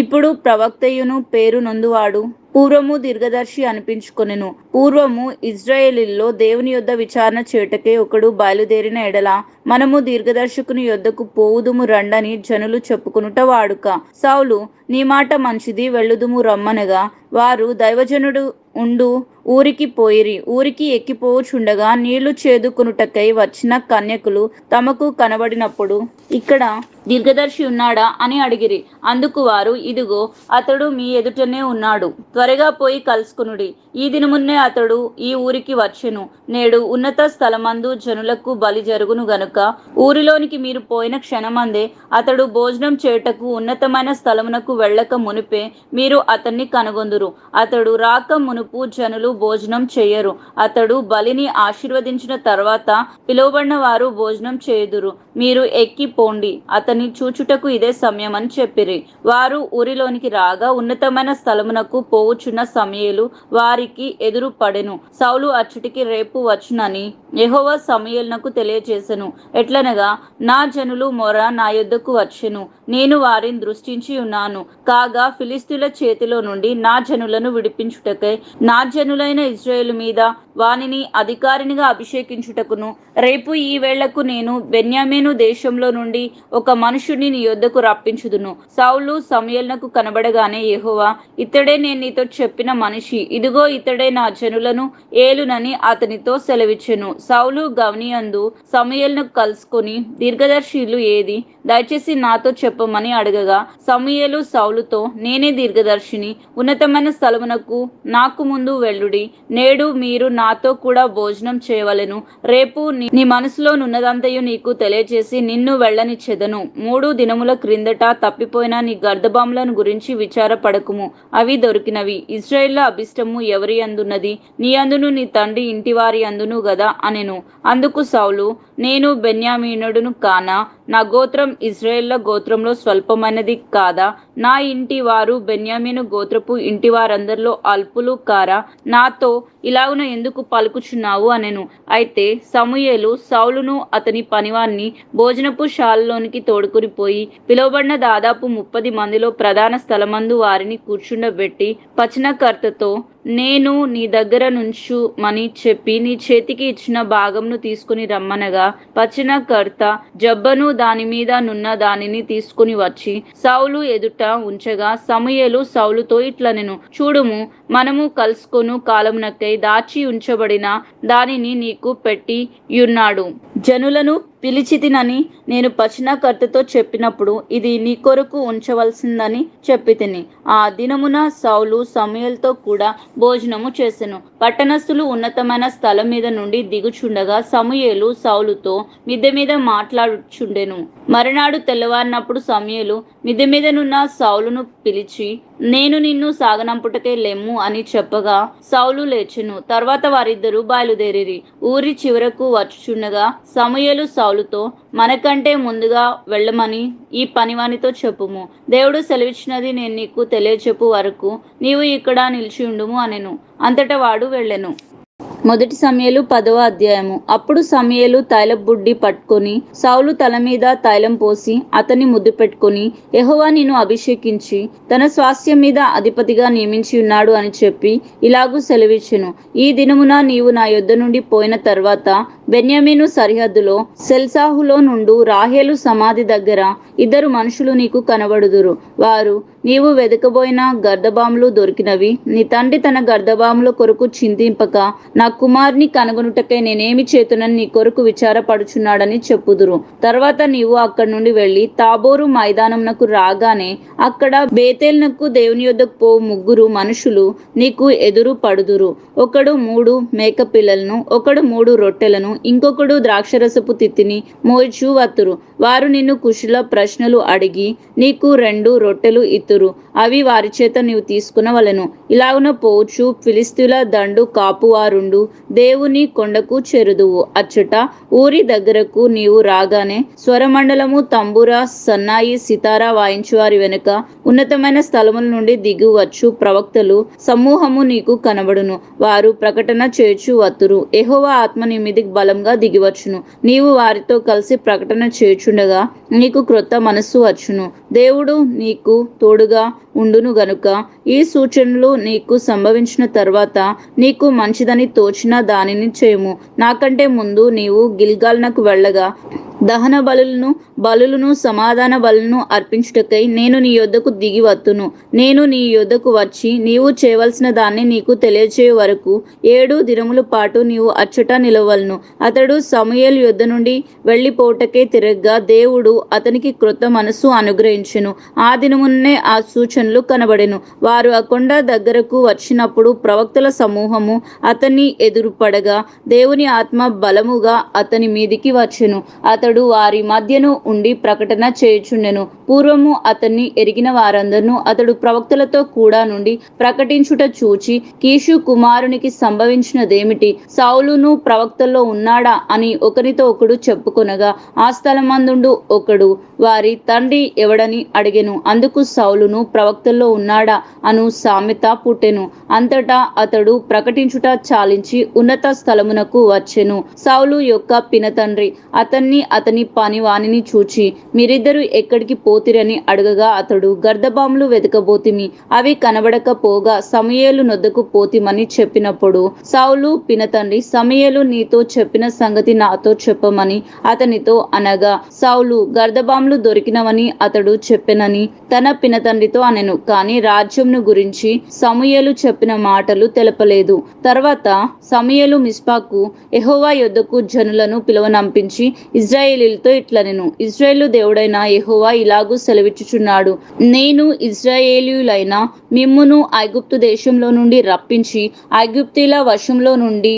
ఇప్పుడు ప్రవక్తయును పేరు నొందువాడు పూర్వము దీర్ఘదర్శి అనిపించుకొనెను. పూర్వము ఇశ్రాయేలీల్లో దేవుని యొద్ద విచారణ చేయుటకై ఒకడు బయలుదేరిన ఎడల, మనము దీర్ఘదర్శకుని యొద్దకు పోవుదుము రండని జనులు చెప్పుకొనుట వాడుక. సౌలు, నీ మాట మంచిది, వెళ్ళుదుము రమ్మనగా, వారు దైవజనుడు ఉండు ఊరికి పోయిరి. ఊరికి ఎక్కిపోవుచుండగా నీళ్లు చేదుకొనుటకై వచ్చిన కన్యకులు తమకు కనబడినప్పుడు, ఇక్కడ దీర్ఘదర్శి ఉన్నాడా అని అడిగిరి. అందుకు వారు, ఇదిగో అతడు మీ ఎదుటనే ఉన్నాడు, త్వరగా పోయి కలుసుకునుడి. ఈ దినమున్నే అతడు ఈ ఊరికి వచ్చెను. నేడు ఉన్నత స్థలమందు జనులకు బలి జరుగును గనుక ఊరిలోనికి మీరు పోయిన క్షణమందే అతడు భోజనం చేయుటకు ఉన్నతమైన స్థలమునకు వెళ్ళక మునిపే మీరు అతన్ని కనుగొందురు. అతడు రాక మునుపు జనులు భోజనం చేయరు. అతడు బలిని ఆశీర్వదించిన తర్వాత పిలువబడిన వారు భోజనం చేయుదురు. మీరు ఎక్కి పోండి, అతన్ని చూచుటకు ఇదే సమయం అని చెప్పిరి. వారు ఊరిలోనికి రాగా ఉన్నతమైన స్థలమునకు పోవుచున్న సమూయేలు వారికి ఎదురు పడెను. సౌలు అచ్చటికి రేపు వచ్చునని యెహోవా సమూయేలునకు తెలియజేసెను. ఎట్లనగా, నా జనులు మొర నా యొద్దకు వచ్చెను, నేను వారిని దృష్టించి ఉన్నాను. కాగా ఫిలిష్తీయుల చేతిలో నుండి నా జనులను విడిపించుటకై నా జనులైన ఇశ్రాయేలు మీద వానిని అధికారినిగా అభిషేకించుటకును రేపు ఈ వేళకు నేను బెన్యామీను దేశంలో నుండి ఒక మనుషుని నీ యొద్దకు రప్పించుదును. సౌలు సమూయేలునకు కనబడగానే యెహోవా, ఇతడే నేను నీతో చెప్పిన మనిషి, ఇదిగో ఇతడే నా జనులను ఏలునని అతనితో సెలవిచ్చెను. సౌలు గవనియందు సమూయేలును కలుసుకొని, దీర్ఘదర్శిలు ఏది, దయచేసి నాతో చెప్పమని అడగగా, సమూయేలు సౌలుతో, నేనే దీర్ఘదర్శిని, ఉన్నతమైన స్థలమునకు నాకు ముందు వెళ్ళుడి. నేడు మీరు నాతో కూడా భోజనం చేయవలెను. రేపు నీ మనసులోనున్నదంతయు నీకు తెలియజేసి నిన్ను వెళ్ళనిచ్చెదను. 3 దినముల క్రిందట తప్పిపోయిన నీ గర్దబాములను గురించి విచారపడకుము, అవి దొరికినవి. ఇశ్రాయేళ్ల అభిష్టము ఎవరి అందున్నది? నీ అందును నీ తండ్రి ఇంటివారి అందును గదా అనెను. అందుకు సౌలు, నేను బెన్యామీనుడును కానా? నా గోత్రం ఇశ్రాయేళ్ల గోత్రంలో స్వల్పమైనది కాదా? నా ఇంటి వారు బెన్యామీను గోత్రపు ఇంటి వారందరిలో అల్పులు కారా? నాతో ఇలాగున ఎందుకు పలుకుచున్నావు అనెను. అయితే సమూయేలు సౌలును అతని పనివాన్ని భోజనపు శాలలోనికి తోడుకుని పోయి పిలువబడిన దాదాపు 30 మందిలో ప్రధాన స్థలమందు వారిని కూర్చుండబెట్టి పచనకర్తతో, నేను నీ దగ్గర నుంచుమని చెప్పి నీ చేతికి ఇచ్చిన భాగంను తీసుకుని రమ్మనగా, పచనకర్త జబ్బను దాని మీద నున్న దానిని తీసుకుని వచ్చి సౌలు ఎదుట ఉంచగా, సమూయేలు సౌలుతో ఇట్లనెను, చూడుము, మనము కలుసుకొను కాలమునకై దాచి ఉంచబడిన దానిని నీకు పెట్టి యున్నాడు. జనులను పిలిచితినని నేను పచనకర్తతో చెప్పినప్పుడు ఇది నీ కొరకు ఉంచవలసిందని చెప్పితిని. ఆ దినమున సౌలు సమూయేలుతో కూడా భోజనము చేసెను. పట్టణస్థులు ఉన్నతమైన స్థలం మీద నుండి దిగుచుండగా సమూయేలు సౌలుతో మిద్దె మీద మాట్లాడుచుండెను. మరునాడు తెల్లవారినప్పుడు సమూయేలు మిద్దె మీదనున్న సౌలును పిలిచి, నేను నిన్ను సాగనంపుటకే లెమ్ము అని చెప్పగా సౌలు లేచెను. తర్వాత వారిద్దరూ బయలుదేరిరి. ఊరి చివరకు వచ్చుచుండగా సమూయేలు సౌలుతో, మనకంటే ముందుగా వెళ్ళమని ఈ పనివానితో చెప్పుము. దేవుడు సెలవిచ్చినది నేను నీకు తెలియచెప్పు వరకు నీవు ఇక్కడ నిలిచి ఉండుము అనెను. అంతటా వాడు వెళ్ళెను. 1 సమూయేలు 10వ అధ్యాయము. అప్పుడు సమూయేలు తైలబుడ్డి పట్టుకొని సౌలు తల మీద తైలం పోసి అతన్ని ముద్దు పెట్టుకొని, యెహోవా నిన్ను అభిషేకించి తన స్వాస్థ్యం మీద అధిపతిగా నియమించి ఉన్నాడు అని చెప్పి ఇలాగూ సెలవిచ్చెను. ఈ దినమున నీవు నా యొద్ద నుండి పోయిన తర్వాత బెన్యామీను సరిహద్దులో సెల్సాహులో నుండు రాహేలు సమాధి దగ్గర 2 మనుషులు నీకు కనబడుదురు. వారు, నీవు వెదకబోయిన గర్దబాములు దొరికినవి. నీ తండ్రి తన గర్దబాముల కొరకు చింతింపక నా కుమారుని కనుగొనుటకై నేనేమి చేతునని నీ కొరకు విచారపడుచున్నాడని చెప్పుదురు. తర్వాత నీవు అక్కడి నుండి వెళ్ళి తాబోరు మైదానమునకు రాగానే అక్కడ బేతేలునకు దేవుని యొద్దకు పో 3 మనుషులు నీకు ఎదురు పడుదురు. ఒకడు 3 మేక పిల్లలను, ఒకడు 3 రొట్టెలను, ఇంకొకడు ద్రాక్షరసపు తిత్తిని మోయిచు వత్తురు. వారు నిన్ను కుశల ప్రశ్నలు అడిగి నీకు 2 రొట్టెలు ఇత్తురు. అవి వారి చేత నీవు తీసుకునవలెను. ఇలాగున పోవచ్చు ఫిలిష్తీయుల దండు కాపువారుండు దేవుని కొండకు చేరుదువు. అచ్చట ఊరి దగ్గరకు నీవు రాగానే స్వరమండలము, తంబుర, సన్నాయి, సితారా వాయించు వారి వెనుక ఉన్నతమైన స్థలముల నుండి దిగువచ్చు ప్రవక్తలు సమూహము నీకు కనబడును. వారు ప్రకటన చేయుచు వత్తురు. యెహోవా ఆత్మ నీ మీదికి బలంగా దిగివచ్చును. నీవు వారితో కలిసి ప్రకటన చేయుచుండగా నీకు క్రొత్త మనస్సు వచ్చును. దేవుడు నీకు తోడుగా ఉండును గనుక ఈ సూచనలు నీకు సంభవించిన తర్వాత నీకు మంచిదని తోచిన దానిని చేయుము. నాకంటే ముందు నీవు గిల్గాలునకు వెళ్ళగా దహన బలులను సమాధాన బలులను అర్పించుటకై నేను నీ యొద్దకు దిగి వత్తును. నేను నీ యొద్దకు వచ్చి నీవు చేయవలసిన దాన్ని నీకు తెలియచేయ వరకు 7 దినముల పాటు నీవు అచ్చట నిలవలను. అతడు సమూయేలు యొద్ద నుండి వెళ్ళిపోవుటకే తిరగగా దేవుడు అతనికి క్రొత్త మనస్సు అనుగ్రహించెను. ఆ దినమునే ఆ సూచనలు కనబడెను. వారు ఆ కొండ దగ్గరకు వచ్చినప్పుడు ప్రవక్తల సమూహము అతన్ని ఎదురుపడగా దేవుని ఆత్మ బలముగా అతని మీదికి వచ్చెను. అతడు వారి మధ్యను ఉండి ప్రకటన చేయుచుండెను. పూర్వము అతన్ని ఎరిగిన వారందరూ అతడు ప్రవక్తలతో కూడా నుండి ప్రకటించుట చూచి, కీషు కుమారునికి సంభవించినదేమిటి? సౌలును ప్రవక్తల్లో ఉన్నాడా అని ఒకరితో ఒకడు చెప్పుకొనగా, ఆ స్థలమందుండు ఒకడు వారి తండ్రి ఎవడని అడిగెను. అందుకు సౌలును ప్రవక్తల్లో ఉన్నాడా అను సామెత పుట్టెను. అంతటా అతడు ప్రకటించుట చాలించి ఉన్నత స్థలమునకు వచ్చెను. సౌలు యొక్క పినతండ్రి అతని పని వానిని చూచి, మీరిద్దరు ఎక్కడికి పోతిరని అడగగా అతడు, గర్దబాములు వెతకబోతిమి, అవి కనబడకపోగా సమూయేలు నొద్దకు పోతిమని చెప్పినప్పుడు సౌలు పినతండ్రి, సమూయేలు నీతో చెప్పిన సంగతి నాతో చెప్పమని అతనితో అనగా, సౌలు గర్దబాములు దొరికినవని అతడు చెప్పెనని తన పినతండ్రితో అనెను. కాని రాజ్యంను గురించి సమూయేలు చెప్పిన మాటలు తెలపలేదు. తర్వాత సమూయేలు మిస్పాకు యెహోవా యొద్దకు జనులను పిలువనంపించి ఇశ్రాయేలీయులతో ఇట్లనెను, ఇశ్రాయేలు దేవుడైన యెహోవా ఇలాగూ సెలవిచ్చుచున్నాడు, నేను ఇశ్రాయేలీయులైన మిమ్మును ఐగుప్తు దేశంలో నుండి రప్పించి ఐగుప్తీయుల వశంలో నుండి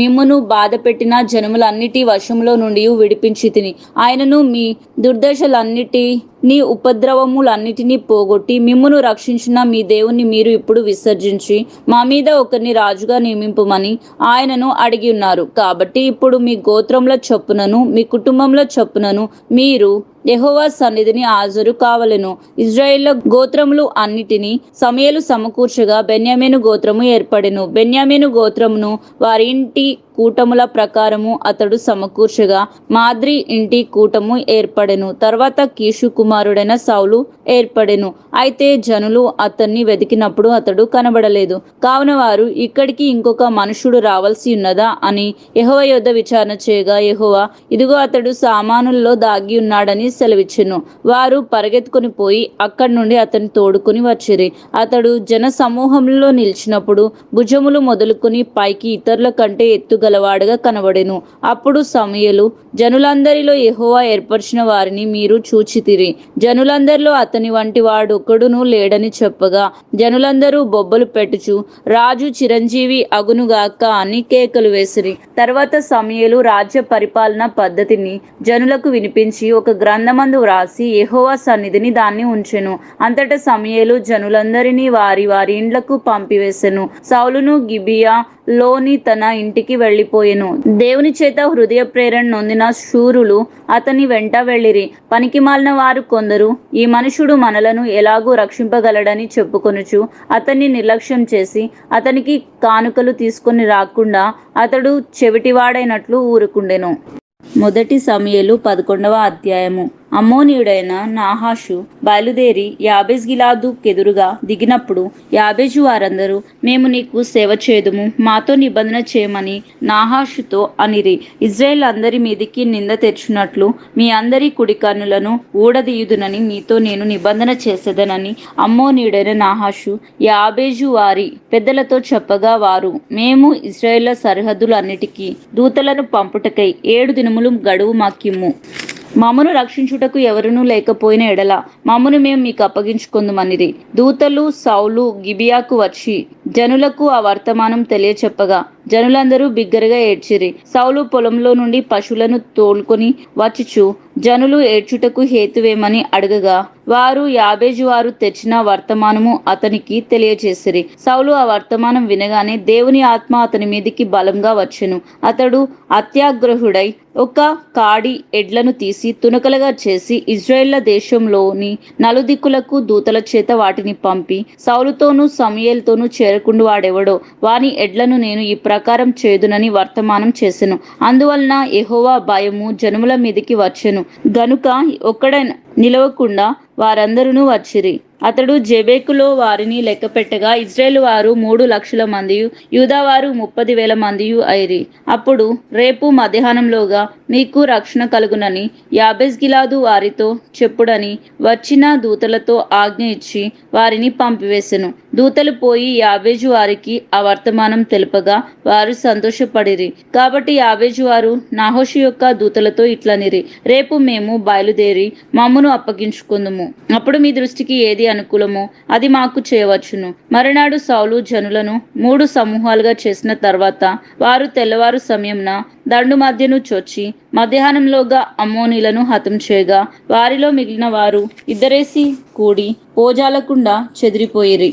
మిమ్మును బాధపెట్టిన జనములన్నిటి వశంలో నుండి విడిపించితిని. ఆయనను మీ దుర్దశలన్నిటినీ ఉపద్రవములన్నిటినీ పోగొట్టి మిమ్మును రక్షించిన మీ దేవుణ్ణి మీరు ఇప్పుడు విసర్జించి మా మీద ఒకరిని రాజుగా నియమింపుమని ఆయనను అడిగి ఉన్నారు. కాబట్టి ఇప్పుడు మీ గోత్రముల చొప్పునను మీ కుటుంబముల చొప్పునను మీరు యెహోవా సన్నిధిని హాజరు కావలెను. ఇశ్రాయేలు గోత్రములు అన్నిటినీ సమూయేలు సమకూర్చగా బెన్యామీను గోత్రము ఏర్పడెను. బెన్యామీను గోత్రమును వారి ఇంటి కూటముల ప్రకారము అతడు సమకూర్చగా మాద్రి ఇంటి కూటము ఏర్పడెను. తర్వాత కీషు కుమారుడైన సౌలు ఏర్పడెను. అయితే జనులు అతన్ని వెతికినప్పుడు అతడు కనబడలేదు. కావున వారు, ఇక్కడికి ఇంకొక మనుషుడు రావాల్సి ఉన్నదా అని యెహోవా యొద్ద విచారణ చేయగా, యెహోవా ఇదిగో అతడు సామానుల్లో దాగి ఉన్నాడని సెలవిచ్చెను. వారు పరిగెత్తుకుని పోయి అక్కడి నుండి అతన్ని తోడుకుని వచ్చిరి. అతడు జన సమూహంలో నిలిచినప్పుడు భుజములు మొదలుకొని పైకి ఇతరుల కంటే ఎత్తుగలవాడుగా కనబడెను. అప్పుడు సమూయేలు, జనులందరిలో యెహోవా ఏర్పరిచిన వారిని మీరు చూచితిరి, జనులందరిలో అతని వంటి వాడొకడును లేడని చెప్పగా జనులందరూ బొబ్బలు పెట్టుచు, రాజు చిరంజీవి అగునుగాక అని కేకలు వేసిరి. తర్వాత సమూయేలు రాజ్య పరిపాలన పద్ధతిని జనులకు వినిపించి ఒక గ్రంథమందు వ్రాసి యెహోవా సన్నిధిని దాన్ని ఉంచెను. అంతటా సమూయేలు జనులందరినీ వారి వారి ఇండ్లకు పంపివేసెను. సౌలును గిబియా లోని తన ఇంటికి వెళ్ళిపోయెను. దేవుని చేత హృదయ ప్రేరణ నొందిన శూరులు అతని వెంట వెళ్ళిరి. పనికిమాలిన వారు కొందరు ఈ మనుషుడు మనలను ఎలాగూ రక్షింపగలడని చెప్పుకొనుచు అతన్ని నిర్లక్ష్యం చేసి అతనికి కానుకలు తీసుకొని రాకుండా అతడు చెవిటివాడైనట్లు ఊరుకుండెను. మొదటి సమూయేలు 11వ అధ్యాయము. అమ్మోనీయుడైన నాహాషు బయలుదేరి యాబేష్ గిలాదుకెదురుగా దిగినప్పుడు యాబేషు వారందరూ, మేము నీకు సేవ చేదుము, మాతో నిబంధన చేయమని నాహాషుతో అనిరి. ఇశ్రాయేల్ అందరి మీదికి నింద తెచ్చునట్లు మీ అందరి కుడికన్నులను ఊడదీయుదునని మీతో నేను నిబంధన చేసేదనని అమ్మోనీయుడైన నాహాషు యాబేషు వారి పెద్దలతో చెప్పగా, వారు, మేము ఇశ్రాయేళ్ల సరిహద్దులన్నిటికీ దూతలను పంపుటకై 7 దినములు గడువు మాకిమ్ము. మమ్మను రక్షించుటకు ఎవరునూ లేకపోయిన ఎడల మమ్మను మేము మీకు అప్పగించుకొందుమనిరి. దూతలు సౌలు గిబియాకు వచ్చి జనులకు ఆ వర్తమానం తెలియచెప్పగా జనులందరూ బిగ్గరగా ఏడ్చిరి. సౌలు పొలంలో నుండి పశువులను తోలుకొని వచ్చుచు జనులు ఏడ్చుటకు హేతువేమని అడగగా వారు యాబేజు వారు తెచ్చిన వర్తమానము అతనికి తెలియచేసిరి. సౌలు ఆ వర్తమానం వినగానే దేవుని ఆత్మ అతని మీదికి బలంగా వచ్చెను. అతడు అత్యాగ్రహుడై ఒక కాడి ఎడ్లను తీసి తునకలుగా చేసి ఇశ్రాయేళ్ల దేశంలోని నలుదిక్కులకు దూతల చేత వాటిని పంపి, సౌలుతోనూ సమూయేలుతోనూ చేరకుండు వాడెవడో వాని ఎడ్లను నేను ఈ ప్రకారం చేదునని వర్తమానం చేసెను. అందువలన యెహోవా భయము జనముల మీదికి వచ్చెను గనుక ఒక్కడ నిలవకుండా వారందరూ వచ్చిరి. అతడు జెబెకులో వారిని లెక్కపెట్టగా ఇజ్రాయేలు వారు 3,00,000 మందియు యూదావారు 30,000 మందియు అయిరి. అప్పుడు రేపు మధ్యాహ్నంలోగా మీకు రక్షణ కలుగునని యాబేష్గిలాదు వారితో చెప్పుడని వచ్చిన దూతలతో ఆజ్ఞ ఇచ్చి వారిని పంపివేసెను. దూతలు పోయి యాబేజు వారికి ఆ వర్తమానం తెలుపగా వారు సంతోషపడిరి. కాబట్టి యాబేజు వారు నాహోషు యొక్క దూతలతో ఇట్లనిరి, రేపు మేము బయలుదేరి మమ్మును అప్పగించుకుందుము. అప్పుడు మీ దృష్టికి ఏది అనుకూలమో అది మాకు చేయవచ్చును. మరునాడు సౌలు జనులను 3 సమూహాలుగా చేసిన తర్వాత వారు తెల్లవారు సమయంన దండు మధ్యను చొచ్చి మధ్యాహ్నంలోగా అమ్మోనీలను హతం చేయగా వారిలో మిగిలిన వారు ఇద్దరేసి కూడి పోజాలకుండా చెదిరిపోయిరి.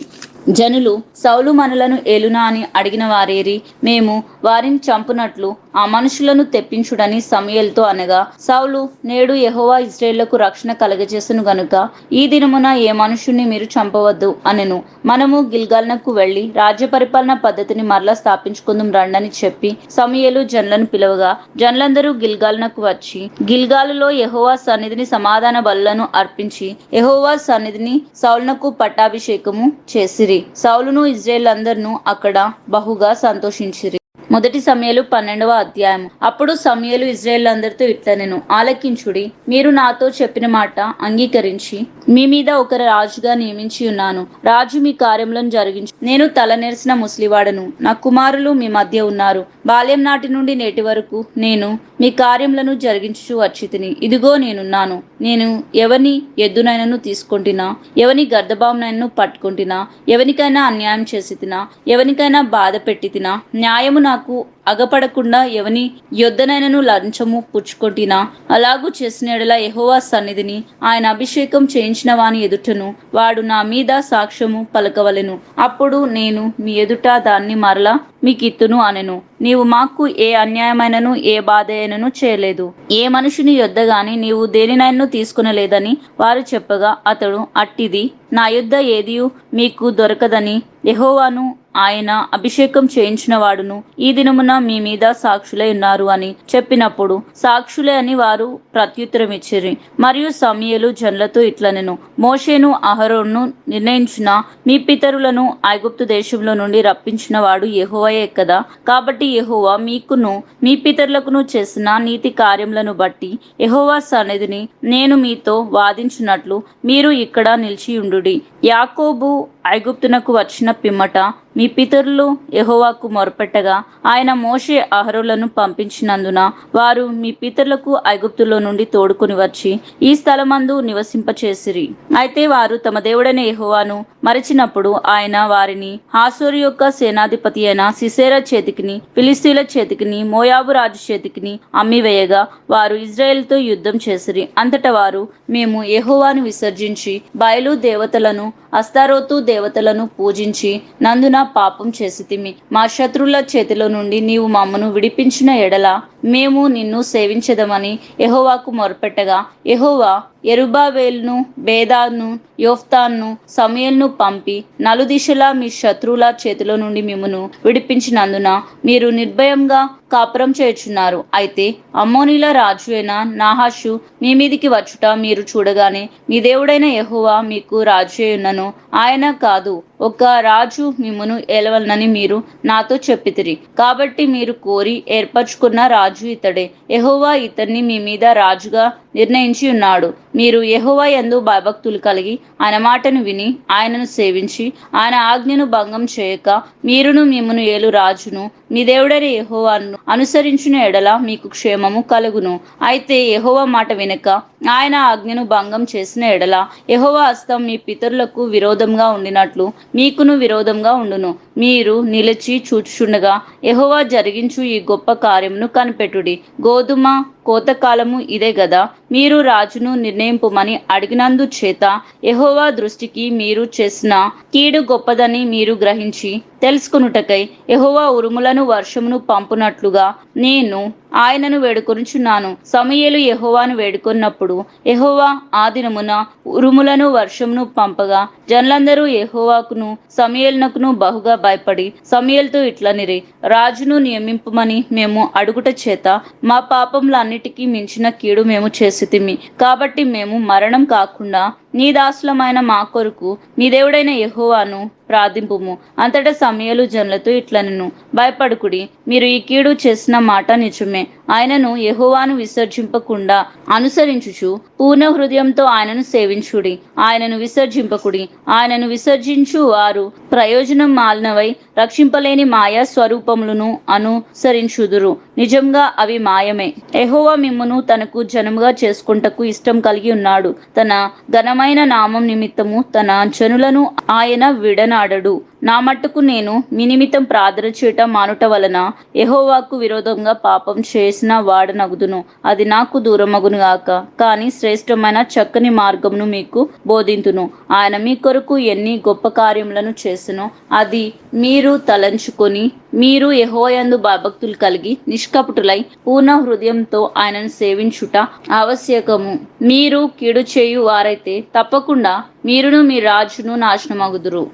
జనులు సౌలు మనలను ఏలునా అని అడిగిన వారేరి, మేము వారిని చంపునట్లు ఆ మనుషులను తెప్పించుడని సమూయేలుతో అనగా, సౌలు, నేడు యెహోవా ఇశ్రాయేలుకు రక్షణ కలగజేసెను గనుక ఈ దినమున ఏ మనుషుణ్ణి మీరు చంపవద్దు అనెను. మనము గిల్గాలునకు వెళ్లి రాజ్య పరిపాలన పద్ధతిని మరలా స్థాపించుకుందాం రండని చెప్పి సమూయేలు జనులను పిలవగా జనులందరూ గిల్గాలునకు వచ్చి గిల్గాలులో యెహోవా సన్నిధిని సమాధాన బలులను అర్పించి యెహోవా సన్నిధిని సౌలునకు పట్టాభిషేకము చేసిరి. సౌలును ఇశ్రాయేలందరును అక్కడ బహుగా సంతోషించిరి. 1 సమూయేలు 12వ అధ్యాయం. అప్పుడు సమూయేలు ఇశ్రాయేలందరితో ఇట్లనెను, ఆలకించుడి, మీరు నాతో చెప్పిన మాట అంగీకరించి మీ మీద ఒక రాజుగా నియమించి ఉన్నాను. రాజు మీ కార్యములను జరిగించు. నేను తలనెరిసిన ముసలివాడను, నా కుమారులు మీ మధ్య ఉన్నారు. బాల్యం నాటి నుండి నేటి వరకు నేను మీ కార్యములను జరిగించుచు వచ్చితిని. ఇదిగో నేనున్నాను. నేను ఎవని ఎద్దునైనను తీసుకొంటినా, ఎవని గర్దభామునైనను పట్టుకొంటినా, ఎవనికైనా అన్యాయం చేసి తినా, ఎవనికైనా బాధ పెట్టి తినా, న్యాయము నాకు అగపడకుండా ఎవని యొద్దనైనను లంచము పుచ్చుకొంటినా, అలాగూ చేసిన యెడల యెహోవా సన్నిధిని ఆయన అభిషేకం చేయించిన వాని ఎదుటను వాడు నా మీద సాక్ష్యము పలకవలెను. అప్పుడు నేను మీ ఎదుట దాన్ని మరలా మీకిత్తును అనెను. నీవు మాకు ఏ అన్యాయమైనను ఏ బాధ అయినను చేయలేదు, ఏ మనుషుని యొద్ద గాని నీవు దేనినైనను తీసుకొనలేదని వారు చెప్పగా అతడు, అట్టిది నా యొద్ద ఏదియు మీకు దొరకదని యెహోవాను ఆయన అభిషేకం చేయించిన వాడును ఈ దినమున మీ మీద సాక్షులై ఉన్నారు అని చెప్పినప్పుడు సాక్షులే అని వారు ప్రత్యుత్తరం ఇచ్చిరి. మరియు సమూయేలు జనులతో ఇట్లనెను, మోషేను అహరోనును నిర్ణయించిన మీ పితరులను ఐగుప్తు దేశంలో నుండి రప్పించిన వాడు యెహోవాయే కదా. కాబట్టి యెహోవా మీకును మీ పితరులకును చేసిన నీతి కార్యములను బట్టి యెహోవా సన్నిధిని నేను మీతో వాదించినట్లు మీరు ఇక్కడ నిలిచియుండుడి. యాకోబు ఐగుప్తునకు వచ్చిన పిమ్మట మీ పితరులు యెహోవాకు మొరపెట్టగా ఆయన మోషే అహరోనులను పంపించినందున వారు మీ పితరులకు ఐగుప్తులో నుండి తోడుకొని వచ్చి ఈ స్థలమందు నివసింపచేసిరి. అయితే వారు తమ దేవుడైన యెహోవాను మరచినప్పుడు ఆయన వారిని హాసోరు యొక్క సేనాధిపతి అయిన సిసెరా చేతికిని, ఫిలిష్తీయుల చేతికిని, మోయాబు రాజు చేతికిని అమ్మివేయగా వారు ఇజ్రాయేలుతో యుద్ధం చేసిరి. అంతటా వారు, మేము యెహోవాను విసర్జించి బయలు దేవతలను అస్తారోతు దేవతలను పూజించి నందున పాపం చేసితిమి. మా శత్రువుల చేతిలో నుండి నీవు మమ్మను విడిపించిన ఎడల మేము నిన్ను సేవించదమని యెహోవాకు మొరపెట్టగా యెహోవా యెరుబాబేలును, బేదాను, యోఫ్తాను, సమూయేలును పంపి నలుదిశలా మీ శత్రువుల చేతిలో నుండి మిమ్మును విడిపించినందున మీరు నిర్భయంగా కాపురం చేయుచున్నారు. అయితే అమ్మోనీల రాజు అయిన నాహాషు మీ మీదికి వచ్చుట మీరు చూడగానే మీ దేవుడైన యెహోవా మీకు రాజు అయ్యున్నను. ఆయన కాదు, ఒక రాజు మిమ్మును ఏలవలనని మీరు నాతో చెప్పితిరి. కాబట్టి మీరు కోరి ఏర్పరచుకున్న రాజు ఇతడే. యెహోవా ఇతన్ని మీ మీద రాజుగా నిర్ణయించి ఉన్నాడు. మీరు యెహోవా యందు భయభక్తులు కలిగి ఆయన మాటను విని ఆయనను సేవించి ఆయన ఆజ్ఞను భంగం చేయక మీరును మిమ్మును ఏలు రాజును మీ దేవుడైన యెహోవాను అనుసరించిన ఎడల మీకు క్షేమము కలుగును. అయితే యెహోవా మాట వినక ఆయన ఆజ్ఞను భంగం చేసిన ఎడల యెహోవా హస్తం మీ పితరులకు విరోధంగా ఉండినట్లు మీకును విరోధంగా ఉండును. మీరు నిలిచి చూచుచుండగా యెహోవా జరిగించు ఈ గొప్ప కార్యమును కనిపెట్టుడి. గోధుమ కోతకాలము ఇదే గదా. మీరు రాజును నిర్ణయింపుమని అడిగినందు చేత యెహోవా దృష్టికి మీరు చేసిన కీడు గొప్పదని మీరు గ్రహించి తెలుసుకొనుటకై యెహోవా ఉరుములను వర్షమును పంపునట్లుగా నేను ఆయనను వేడుకొనుచున్నాను. సమూయేలు యెహోవాను వేడుకొన్నప్పుడు యెహోవా ఆ దినమున ఉరుములను వర్షమును పంపగా జనులందరూ యెహోవాకును సమూయేలునకును బహుగా భయపడి సమూయేలుతో ఇట్లనిరి, రాజును నియమింపమని మేము అడుగుట చేత మా పాపములన్నిటికీ మించిన కీడు మేము చేసితిమి. కాబట్టి మేము మరణం కాకుండా నీ దాసులమైన మా కొరకు మీ దేవుడైన యెహోవాను ప్రార్థింపుము. అంతటా సమూయేలు జనులతో ఇట్లనెను, భయపడుకుడి, మీరు ఈ కీడు చేసిన మాట నిజమే. ఆయనను యెహోవాను విసర్జింపకుండా అనుసరించుచు పూర్ణ హృదయంతో ఆయనను సేవించుడి. ఆయనను విసర్జింపకుడి. ఆయనను విసర్జించు వారు ప్రయోజనం మాలినవై రక్షింపలేని మాయా స్వరూపములను అనుసరించుదురు. నిజంగా అవి మాయమే. యెహోవా మిమ్మును తనకు జనముగా చేసుకొనుటకు ఇష్టం కలిగి ఉన్నాడు. తన ఘనమైన నామం నిమిత్తము తన జనులను ఆయన విడనాడడు. నా మట్టుకు నేను మీ నిమిత్తం ప్రార్థన చేయటం మానుట వలన యెహోవాకు విరోధంగా పాపం చేసిన వాడనగుదును. అది నాకు దూరమగును గాక. కానీ శ్రేష్టమైన చక్కని మార్గమును మీకు బోధింతును. ఆయన మీ కొరకు ఎన్ని గొప్ప కార్యములను చేసెనో అది మీరు తలంచుకొని మీరు యెహోవాయందు భయభక్తులు కలిగి నిష్కపటులై పూర్ణ హృదయంతో ఆయనను సేవించుట ఆవశ్యకము. మీరు కీడు చేయు వారైతే తప్పకుండా మీరును మీ రాజును నాశనమగుదురు.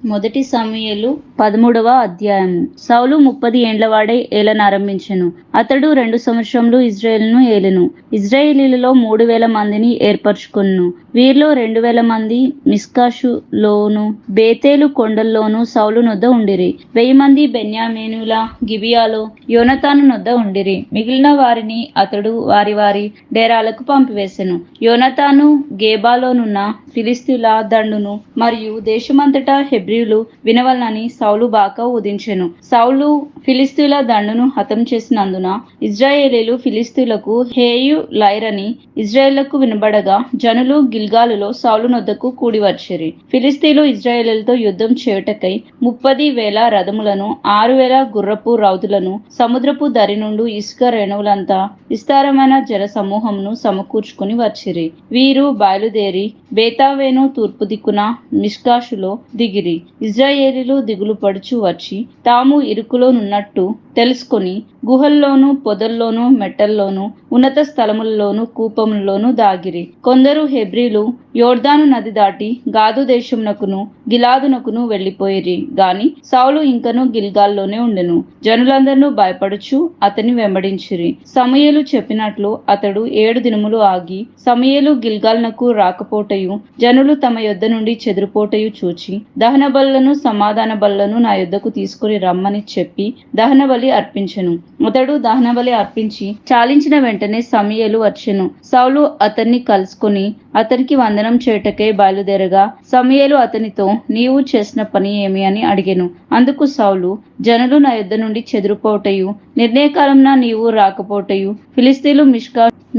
మొదటి సమూయేలు 13వ అధ్యాయము. సౌలు 30 ఏండ్లవాడై ఏలనారంభించెను. అతడు 2 సంవత్సరములు ఇజ్రాయేలును ఏలెను. ఇజ్రాయేలీలలో 3000 మందిని ఏర్పరచుకొనెను. వీరిలో 2000 మంది మిస్కాషులోను బేతేలు కొండల్లోను సౌలు నొద్ద ఉండిరి. 1000 మంది బెన్యామీనుల గిబియాలో యోనతాను నొద్ద ఉండిరి. మిగిలిన వారిని అతడు వారి వారి డేరాలకు పంపివేసెను. యోనతాను గేబాలోనున్న ఫిలిష్తీయుల దండును మరియు దేశమంతటా హెబ్రీయులు వినవలనని సౌలు బాకా ఊదించెను. సౌలు ఫిలిష్తీయుల దండును హతం చేసినందున ఇజ్రాయేలీలు ఫిలిష్తీయులకు హేయులైరని ఇజ్రాయేలుకు వినబడగా జనులు గిల్గాలులో సౌలు నొద్దకు కూడి వచ్చిరి. ఫిలిష్తీయులు ఇజ్రాయేలీలతో యుద్ధం చేయుటకై 30,000 రథములను 6,000 గుర్రపు రౌతులను సముద్రపు దరి నుండి ఇసుక రేణువులంతా విస్తారమైన జన సమూహమును సమకూర్చుకుని వచ్చిరి. వీరు బయలుదేరి బేతావేను తూర్పు దిక్కున మిష్కాషులో దిగిరి. ఇజ్రాయేలీలు దిగులు పడుచు వచ్చి తాము ఇరుకులో నున్నట్టు తెలుసుకొని గుహల్లోను పొదల్లోను మెట్టల్లోను ఉన్నత స్థలములలోను కూపములలోను దాగిరి. కొందరు హెబ్రీలు యోర్దాను నది దాటి గాదు దేశమునకును గిలాదునకును వెళ్లిపోయిరి. గాని సౌలు ఇంకను గిల్గాల్లోనే ఉండెను. జనులందరూ భయపడుచు అతని వెంబడించిరి. సమూయేలు చెప్పినట్లు అతడు 7 దినములు ఆగి సమూయేలు గిల్గాల్నకు రాకపోటయు జనులు తమ యొద్ద నుండి చెదిరిపోటయు చూచి దహన బలులను సమాధాన బలులను నా యొద్దకు తీసుకుని రమ్మని చెప్పి దహన బలి అర్పించెను. అతడు దహన బలి అర్పించి చాలించిన వెంటనే సమూయేలు వచ్చెను. సౌలు అతన్ని కలుసుకొని అతనికి వందనం చేయుటకై బయలుదేరగా సమూయేలు అతనితో, నీవు చేసిన పని ఏమి అని అడిగెను. అందుకు సౌలు, జనులు నా యొద్ద నుండి చెదిరిపోటయు నిర్ణయకాలంన నీవు రాకపోటయు ఫిలిష్తీయులు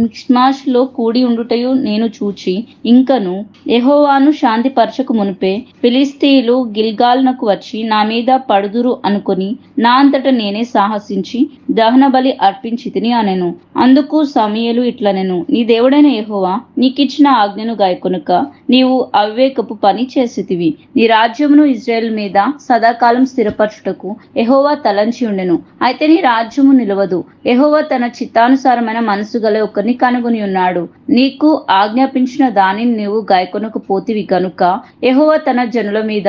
మిక్మాషులో కూడి ఉండుటయు నేను చూచి ఇంకను యెహోవాను శాంతిపరచక మునిపే ఫిలిష్తీయులు గిల్గాలునకు వచ్చి నా మీద పడుదురు అనుకొని నా అంతట నేనే సాహసించి దహన బలి అర్పించి తిని అనెను. అందుకు సమూయేలు ఇట్లనెను, నీ దేవుడైన యెహోవా నీకిచ్చిన ఆజ్ఞను గాయకొనక నీవు అవివేకపు పని చేసితివి. నీ రాజ్యమును ఇజ్రాయేలు మీద సదాకాలం స్థిరపరచుటకు యెహోవా తలంచి ఉండెను. అయితే నీ రాజ్యము నిలవదు. యెహోవా తన చిత్తానుసారమైన మనసు గల ఒకరిని కనుగొని ఉన్నాడు. నీకు ఆజ్ఞాపించిన దానిని నీవు గాయకొనకపోతివి గనుక యెహోవా తన జనుల మీద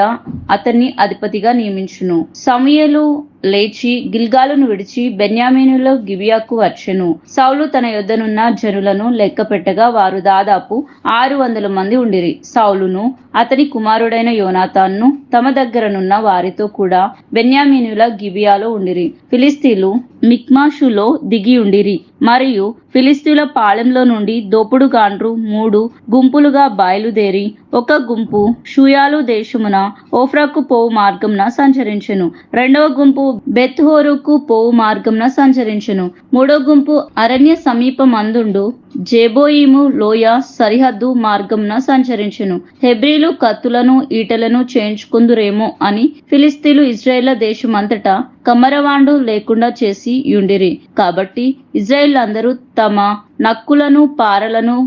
అతన్ని అధిపతిగా నియమించును. సమూయేలు లేచి గిల్గాలును విడిచి బెన్యామీనులో గిబియాకు వచ్చెను. సౌలు తన యొద్దనున్న జనులను లెక్క పెట్టగా వారు దాదాపు 600 మంది ఉండిరి. సౌలును అతని కుమారుడైన యోనాతాను తమ దగ్గరనున్న వారితో కూడా బెన్యామీనుల గిబియాలో ఉండిరి. ఫిలిష్తీయులు మిక్మాషులో దిగి ఉండిరి. మరియు ఫిలిష్తీయుల పాళెంలో నుండి దోపుడుగాండ్రు 3 గుంపులుగా బయలుదేరి ఒక గుంపు షూయాలు దేశమున ఓఫ్రాకు పోవు మార్గంన సంచరించెను. రెండవ గుంపు బెత్హోరుకు పోవు మార్గంన సంచరించెను. మూడో గుంపు అరణ్య సమీపమందుండు జెబోయిము లోయ సరిహద్దు మార్గంన సంచరించెను. హెబ్రీలు ఫిలిస్తీలు కత్తులను ఈటలను చేయించుకుందురేమో అని ఫిలిస్తీలు ఇజ్రాయేళ్ల దేశమంతటా కమ్మరవాండు లేకుండా చేసి యుండిరి. కాబట్టి ఇజ్రాయేల్ అందరూ తమ నక్కులను పారలను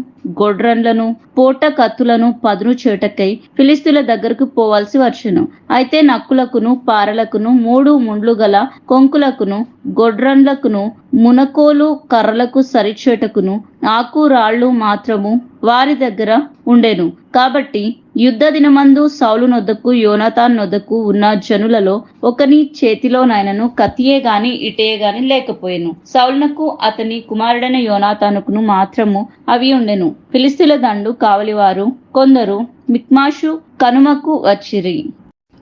గొడ్రన్లను పోట కత్తులను పదును చేటకై ఫిలిస్తీన్ల దగ్గరకు పోవాల్సి వచ్చెను. అయితే నక్కులకును పారలకును 3 ముండ్లు గల కొంకులకును గొడ్రన్లకును మునకోలు కర్రలకు సరిచేటకును ఆకు రాళ్లు మాత్రము వారి దగ్గర ఉండెను. కాబట్టి యుద్ధ దినమందు సౌలు నొద్దకు యోనాతాన్ నొద్దకు ఉన్న జనులలో ఒకని చేతిలోనైనను కత్తియే గాని ఇటయే గాని లేకపోయెను. సౌలునకు అతని కుమారుడైన యోనాతానుకును మాత్రము అవి ఉండెను. ఫిలిస్తీన్ల దండు కావలివారు కొందరు మిక్మాషు కనుమకు వచ్చిరి.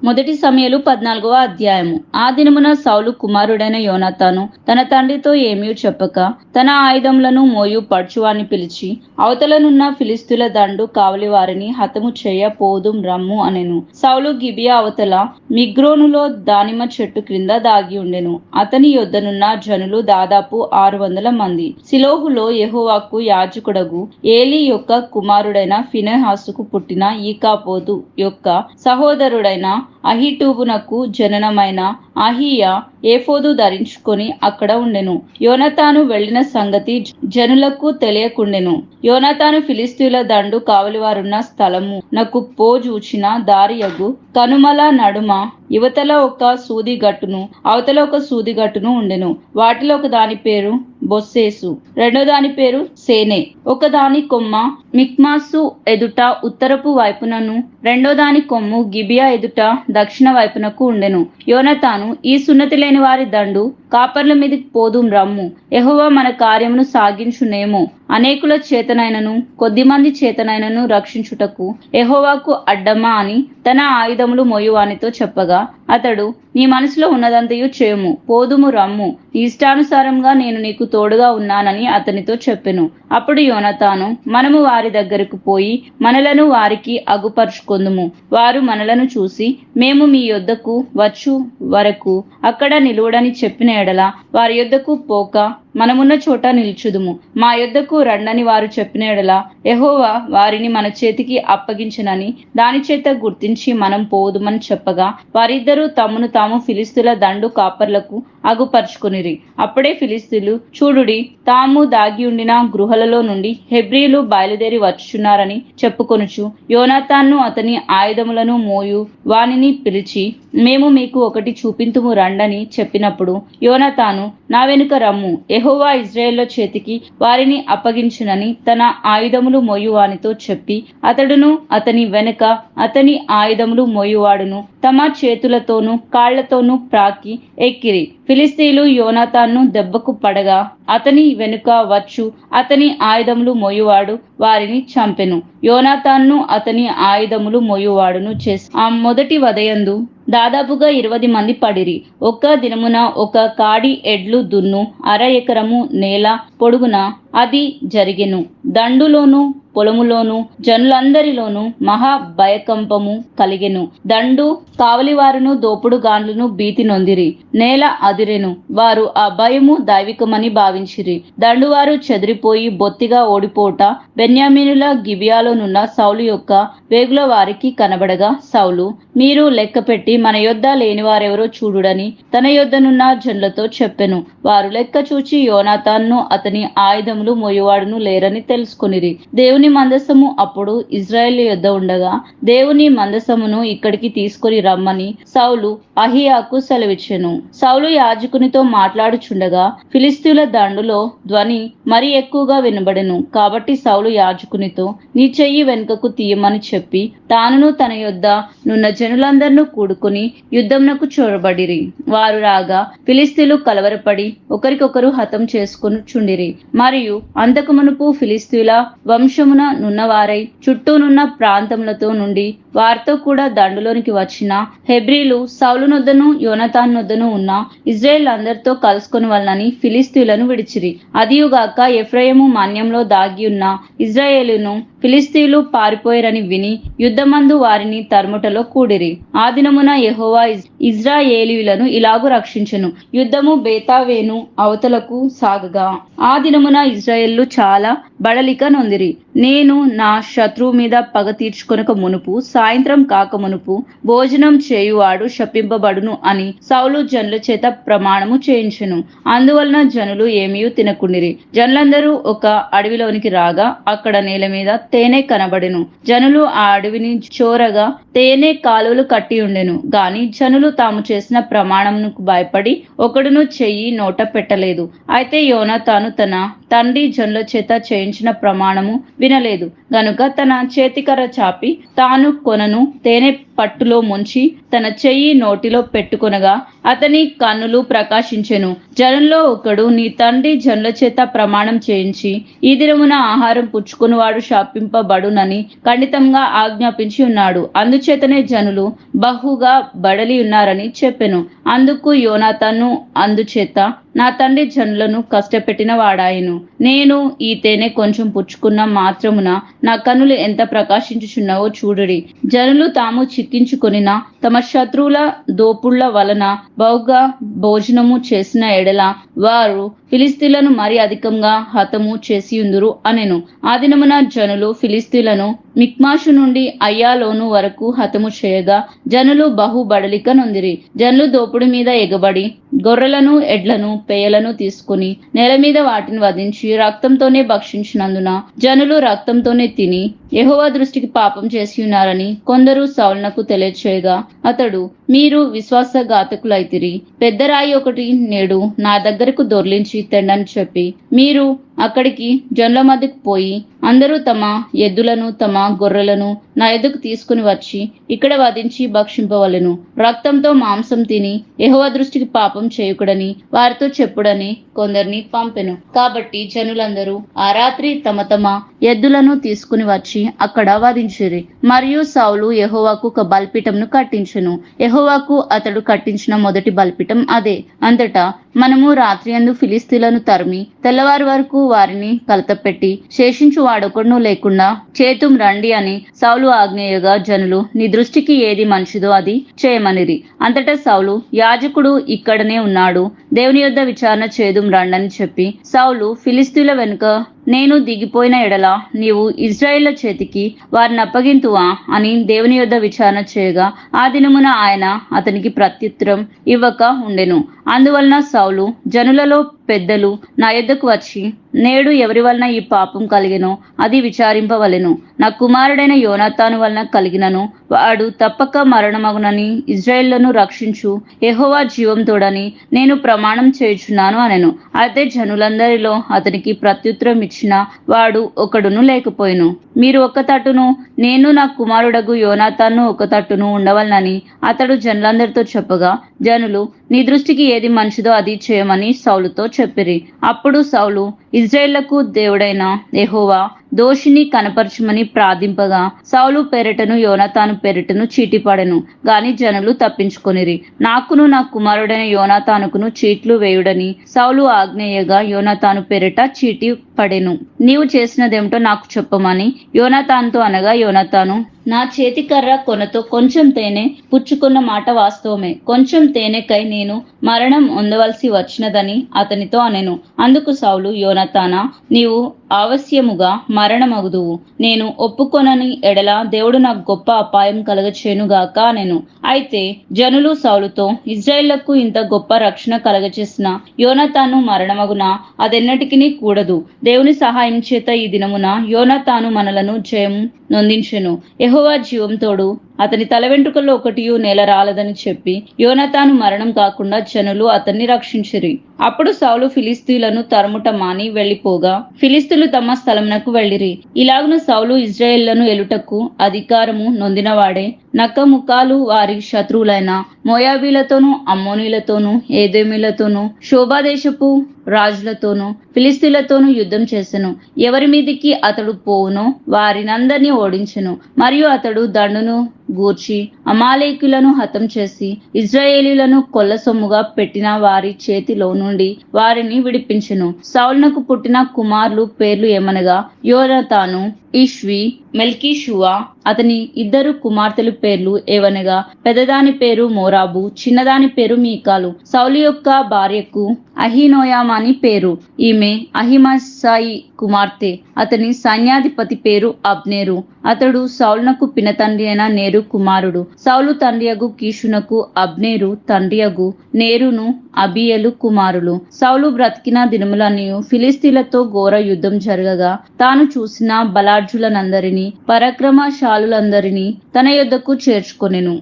మొదటి సమూయేలు 14వ అధ్యాయము. ఆ దినమున సౌలు కుమారుడైన యోనాతాను తన తండ్రితో ఏమీ చెప్పక తన ఆయుధములను మోయు పడుచువాని పిలిచి అవతలనున్న ఫిలిస్తీన్ల దండు కావలి వారిని హతము చేయ పోదుం రమ్ము అనెను. సౌలు గిబియా అవతల మిగ్రోనులో దానిమ్మ చెట్టు క్రింద దాగి ఉండెను. అతని యొద్దనున్న జనులు దాదాపు 600 మంది. సిలోహులో యెహోవాకు యాజకుడగు ఏలీ యొక్క కుమారుడైన ఫినెహాసుకు పుట్టిన ఈకాబోదు యొక్క సహోదరుడైన అహీటూబునకు జననమైన అహీయా ఏఫోదు ధరించుకొని అక్కడ ఉండెను. యోనాతాను వెళ్లిన సంగతి జనులకు తెలియకుండెను. యోనాతాను ఫిలిస్తీన్ల దండు కావలివారున్న స్థలము నకు పోజూచిన దారియగు కనుమల నడుమ యువతల ఒక సూది గట్టును అవతల ఒక సూది గట్టును ఉండెను. వాటిలో ఒక దాని పేరు బొస్సేసు, రెండో దాని పేరు సేనే. ఒక దాని కొమ్మ మిక్మాసు ఎదుట ఉత్తరపు వైపునను రెండో దాని కొమ్ము గిబియా ఎదుట దక్షిణ వైపునకు ఉండెను. యోనాతాను ఈ సున్నతి లేని వారి దండు కాపర్ల మీదకి పోదుం రమ్ము, యెహోవా మన కార్యమును సాగించునేమో, అనేకుల చేతనైనను కొద్దిమంది చేతనైనను రక్షించుటకు యెహోవాకు అడ్డమా అని తన ఆయుధములు మోయువానితో చెప్పగా అతడు నీ మనసులో ఉన్నదంతయు చేయము, పోదుము రమ్ము, నీ ఇష్టానుసారంగా నేను నీకు తోడుగా ఉన్నానని అతనితో చెప్పెను. అప్పుడు యోనాతాను మనము వారి దగ్గరకు పోయి మనలను వారికి అగుపరుచుకొందుము, వారు మనలను చూసి మేము మీ యొద్దకు వచ్చు వరకు అక్కడ నిలువడని చెప్పిన ఎడల వారి యొద్దకు పోక మనమున్న చోట నిల్చుదుము, మా యొద్దకు రండని వారు చెప్పిన ఎడల యెహోవా వారిని మన చేతికి అప్పగించనని దాని చేత గుర్తించి మనం పోదుమని చెప్పగా వారిద్దరూ తమను తాము ఫిలిస్తీన్ల దండు కాపర్లకు అగుపరుచుకొనిరి. అప్పుడే ఫిలిస్తీన్లు చూడుడి తాము దాగి ఉండిన గృహలలో నుండి హెబ్రీలు బయలుదేరి వచ్చుచున్నారని చెప్పుకొనుచు యోనాతాన్ను అతని ఆయుధములను మోయు వానిని పిలిచి మేము మీకు ఒకటి చూపింతుము రండని చెప్పినప్పుడు యోనాతాను నా వెనుక రమ్ము, యెహోవా ఇజ్రాయేళ్ల చేతికి వారిని అప్పగించునని తన ఆయుధములు మోయువానితో చెప్పి అతడును అతని వెనుక అతని ఆయుధములు మోయువాడును తమ చేతులతోనూ కాళ్లతోనూ ప్రాకి ఎక్కిరి. ఫిలిస్తీన్లు యోనాతాన్ను దెబ్బకు పడగా అతని వెనుక వచ్చు అతని ఆయుధములు మోయువాడు వారిని చంపెను. యోనాతాన్ను అతని ఆయుధములు మోయువాడును చేసి ఆ మొదటి వదయందు దాదాపుగా 20 మంది పడిరి. ఒక్క దినమున ఒక కాడి ఎడ్లు దున్ను 1/2 ఎకరము నేల పొడుగున అది జరిగెను. దండులోను పొలములోను జనులందరిలోనూ మహా భయకంపము కలిగెను. దండు కావలివారును దోపుడు గాండ్లను భీతి నొందిరి. నేల అదిరెను. వారు ఆ భయము దైవికమని భావించిరి. దండువారు చెదిరిపోయి బొత్తిగా ఓడిపోట బెన్యామీనుల గిబియాలోనున్న సౌలు యొక్క వేగుల వారికి కనబడగా సౌలు మీరు లెక్కపెట్టి మన యొద్ద లేని వారెవరో చూడుడని తన యొద్దనున్న జనులతో చెప్పెను. వారు లెక్క చూచి యోనాతాన్ను అతని ఆయుధములు మోయువాడును లేరని తెలుసుకొనిరి. దేవుని మందసము అప్పుడు ఇజ్రాయేల్ యొద్ద ఉండగా దేవుని మందసమును ఇక్కడికి తీసుకొని రమ్మని సౌలు అహియాకు సెలవిచ్చెను. సౌలు యాజకునితో మాట్లాడుచుండగా ఫిలిస్తీన్ల దండులో ధ్వని మరి ఎక్కువగా వినబడెను. కాబట్టి సౌలు యాజకునితో నీ చెయ్యి వెనుకకు తీయమని చెప్పి తానును తన యొద్ద నున్న జనులందరినూ కూడుకుని యుద్ధమునకు చొరబడిరి. వారు రాగా ఫిలిస్తీన్లు కలవరపడి ఒకరికొకరు హతం చేసుకొనుచుండిరి. మరియు అంతకు మునుపు ఫిలిస్తీన్ల వంశమున నున్నవారై చుట్టూనున్న ప్రాంతములతో నుండి వారితో కూడా దండులోనికి వచ్చిన హెబ్రీలు సౌలు నొద్దను యోనాతాను నొద్దను ఉన్న ఇజ్రాయేల్ అందరితో కలుసుకొని వలనని ఫిలిస్తీన్లను విడిచిరి. అదియుగాక ఎఫ్రాయిము మాన్యంలో దాగి ఉన్న ఇజ్రాయేలును ఫిలిస్తీన్లు పారిపోయారని విని యుద్ధమందు వారిని తరుముటలో కూడిరి. ఆ దినమున యెహోవా ఇజ్రాయేలీయులను ఇలాగు రక్షించెను. యుద్ధము బేతావేను అవతలకు సాగగా ఆ దినమున ఇజ్రాయేలు చాలా బడలిక నొందిరి. నేను నా శత్రువు మీద పగ తీర్చుకొనక మునుపు సాయంత్రం కాక మునుపు భోజనం చేయువాడు శపింపబడును అని సౌలు జనుల చేత ప్రమాణము చేయించెను. అందువలన జనులు ఏమీ తినకుండిరి. జనులందరూ ఒక అడవిలోనికి రాగా అక్కడ నేల మీద తేనె కనబడెను. జనులు ఆ అడవిని చోరగా తేనె కాలువలు కట్టి ఉండెను గాని జనులు తాము చేసిన ప్రమాణమునకు భయపడి ఒకడును చెయ్యి నోట పెట్టలేదు. అయితే యోనాతాను తన తండ్రి జనుల చేత చేయించిన ప్రమాణము వినలేదు గనుక తన చేతికర్ర చాపి తాను కొనను తేనె పట్టులో ముంచి తన చెయ్యి నోటిలో పెట్టుకొనగా అతని కన్నులు ప్రకాశించెను. జనంలో ఒకడు, నీ తండ్రి జనుల చేత ప్రమాణం చేయించి ఈ దినమున ఆహారం పుచ్చుకునివాడు శాపింపబడునని ఖండితంగా ఆజ్ఞాపించి ఉన్నాడు. అందుచేతనే జనులు బహుగా బడలి ఉన్నారని చెప్పెను. అందుకు యోనాతాను అందుచేత నా తండ్రి జనులను కష్టపెట్టిన వాడాయను. నేను ఈ తేనె కొంచెం పుచ్చుకున్న మాత్రమున నా కన్నులు ఎంత ప్రకాశించుచున్నావో చూడుడి. జనులు తాము చిక్కించుకొనిన తమ శత్రువుల దోపుళ్ల వలన బహుగా భోజనము చేసిన ఎడల వారు ఫిలిస్తీన్లను మరి అధికంగా హతము చేసియుందురు అనెను. ఆ దినమున జనులు ఫిలిస్తీన్లను మిక్మాషు నుండి అయ్యాలోను వరకు హతము చేయగా జనులు బహు బడలిక నొందిరి. జనులు దోపుడు మీద ఎగబడి గొర్రెలను ఎడ్లను పేయలను తీసుకుని నేల మీద వాటిని వధించి రక్తంతోనే భక్షించినందున జనులు రక్తంతోనే తిని యెహోవా దృష్టికి పాపం చేసి ఉన్నారని కొందరు సౌలునకు తెలియచేయగా అతడు, మీరు విశ్వాసఘాతకులైతిరి. పెద్ద రాయి ఒకటి నేడు నా దగ్గరకు దొర్లించి తెండని చెప్పి మీరు అక్కడికి జనుల మధ్యకు పోయి అందరూ తమ ఎద్దులను తమ గొర్రెలను నా ఎద్దుకు తీసుకుని వచ్చి ఇక్కడ వధించి భక్షింపవలెను. రక్తంతో మాంసం తిని యెహోవా దృష్టికి పాపం చేయుకుడని వారితో చెప్పుడని కొందరిని పంపెను. కాబట్టి జనులందరూ ఆ రాత్రి తమ తమ ఎద్దులను తీసుకుని వచ్చి అక్కడ వధించిరి. మరియు సౌలు యెహోవాకు ఒక బలిపీఠంను కట్టించెను. యెహోవాకు అతడు కట్టించిన మొదటి బలిపీఠం అదే. అంతటా మనము రాత్రియందు ఫిలిస్తీన్లను తరిమి తెల్లవారి వరకు వారిని కలతపెట్టి శేషించు వాడొకడును లేకుండా చేతుం రండి అని సౌలు ఆజ్ఞేయగా జనులు నీ దృష్టికి ఏది మంచిదో అది చేయమనిరి. అంతటా సౌలు, యాజకుడు ఇక్కడనే ఉన్నాడు, దేవుని యొద్ద విచారణ చేదుం రండని చెప్పి సౌలు ఫిలిస్తీన్ల వెనుక నేను దిగిపోయిన ఎడల నీవు ఇజ్రాయేళ్ల చేతికి వారిని అప్పగింతువా అని దేవుని యొద్ద విచారణ చేయగా ఆ దినమున ఆయన అతనికి ప్రత్యుత్తరం ఇవ్వక ఉండెను. అందువలన సౌలు జనులలో పెద్దలు నా యొద్దకు వచ్చి నేడు ఎవరి వలన ఈ పాపం కలిగెనో అది విచారింపవలెను. నా కుమారుడైన యోనాతాను వలన కలిగినను వాడు తప్పక మరణమగునని ఇజ్రాయేళ్లను రక్షించు యెహోవా జీవం తోడని నేను ప్రమాణం చేయుచున్నాను అనెను. అయితే జనులందరిలో అతనికి ప్రత్యుత్తరం ఇచ్చిన వాడు ఒకడును లేకపోయెను. మీరు ఒక తట్టును నేను నా కుమారుడగు యోనాతాను ఒక తట్టును ఉండవలనని అతడు జనులందరితో చెప్పగా జనులు నీ దృష్టికి ఏది మంచిదో అది చేయమని సౌలుతో చెప్పిరి. అప్పుడు సౌలు ఇజ్రాయేళ్లకు దేవుడైన యెహోవా దోషిని కనపరచమని ప్రార్థింపగా సౌలు పేరిటను యోనాతాను పేరిటను చీటీ పడెను గాని జనులు తప్పించుకొనిరి. నాకును నా కుమారుడైన యోనాతానుకును చీట్లు వేయుడని సౌలు ఆజ్ఞేయగా యోనాతాను పేరిట చీటీ పడెను. నీవు చేసినదేమిటో నాకు చెప్పమని యోనాతానుతో అనగా యోనాతాను, నా చేతికర్ర కొనతో కొంచెం తేనె పుచ్చుకున్న మాట వాస్తవమే. కొంచెం తేనెకై నేను మరణం పొందవలసి వచ్చినదని అతనితో అనెను. అందుకు సౌలు, యోనాతానా, నీవు అవశ్యముగా మరణమగుదువు. నేను ఒప్పుకొనని ఎడల దేవుడు నాకు గొప్ప అపాయం కలగచేయునుగాక అనెను. అయితే జనులు సౌలుతో, ఇజ్రాయేళ్లకు ఇంత గొప్ప రక్షణ కలగచేసిన యోనాతాను మరణమగునా? అదెన్నటికినీ కూడదు. దేవుని సహాయం చేత ఈ దినమున యోనాతాను మనలను జయం నొందించెను. యెహోవా జీవం తోడు అతని తల వెంట్రుకల్లో ఒకటియు నేల రాలదని చెప్పి యోనాతాను మరణం కాకుండా జనులు అతన్ని రక్షించిరి. అప్పుడు సౌలు ఫిలిస్తీయులను తరుముట మాని వెళ్లిపోగా ఫిలిస్తీయులు తమ స్థలమునకు వెళ్ళిరి. ఇలాగున సౌలు ఇజ్రాయేళ్లను ఎలుటకు అధికారము నొందినవాడే నక్కముఖాలు వారి శత్రువులైన మోయాబీలతోనూ అమ్మోనీలతోనూ ఏదోమీలతోనూ శోభాదేశపు రాజులతోనూ ఫిలిస్తీయులతోనూ యుద్ధం చేసెను. ఎవరి మీదికి అతడు పోవునో వారినందరినీ ఓడించెను. మరియు అతడు దండును గూర్చి అమాలేకులను హతం చేసి ఇజ్రాయేలీలను కొల్ల సొమ్ముగా పెట్టిన వారి చేతిలో నుండి వారిని విడిపించెను. సౌలునకు పుట్టిన కుమారులు పేర్లు ఏమనగా యోనాతాను, ఇష్వి, మెల్కీషువా. అతని ఇద్దరు కుమార్తెలు పేర్లు ఏవనగా, పెద్దదాని పేరు మోరాబు, చిన్నదాని పేరు మీకాలు. సౌలు యొక్క భార్యకు అహీనోయామ అని పేరు. ఈమె అహిమసాయి కుమార్తె. అతని సైన్యాధిపతి పేరు అబ్నేరు. అతడు సౌలునకు పినతండ్రి అయిన నేరు కుమారుడు. సౌలు తండ్రియగు కీషునకు అబ్నేరు తండ్రియగు నేరును అబియలు కుమారులు. సౌలు బ్రతికిన దినములన్నీయు ఫిలిస్తీన్లతో ఘోర యుద్ధం జరగగా, తాను చూసిన బలాఢ్యులనందరినీ పరాక్రమశాలులందరినీ తన యొద్దకు చేర్చుకొనెను.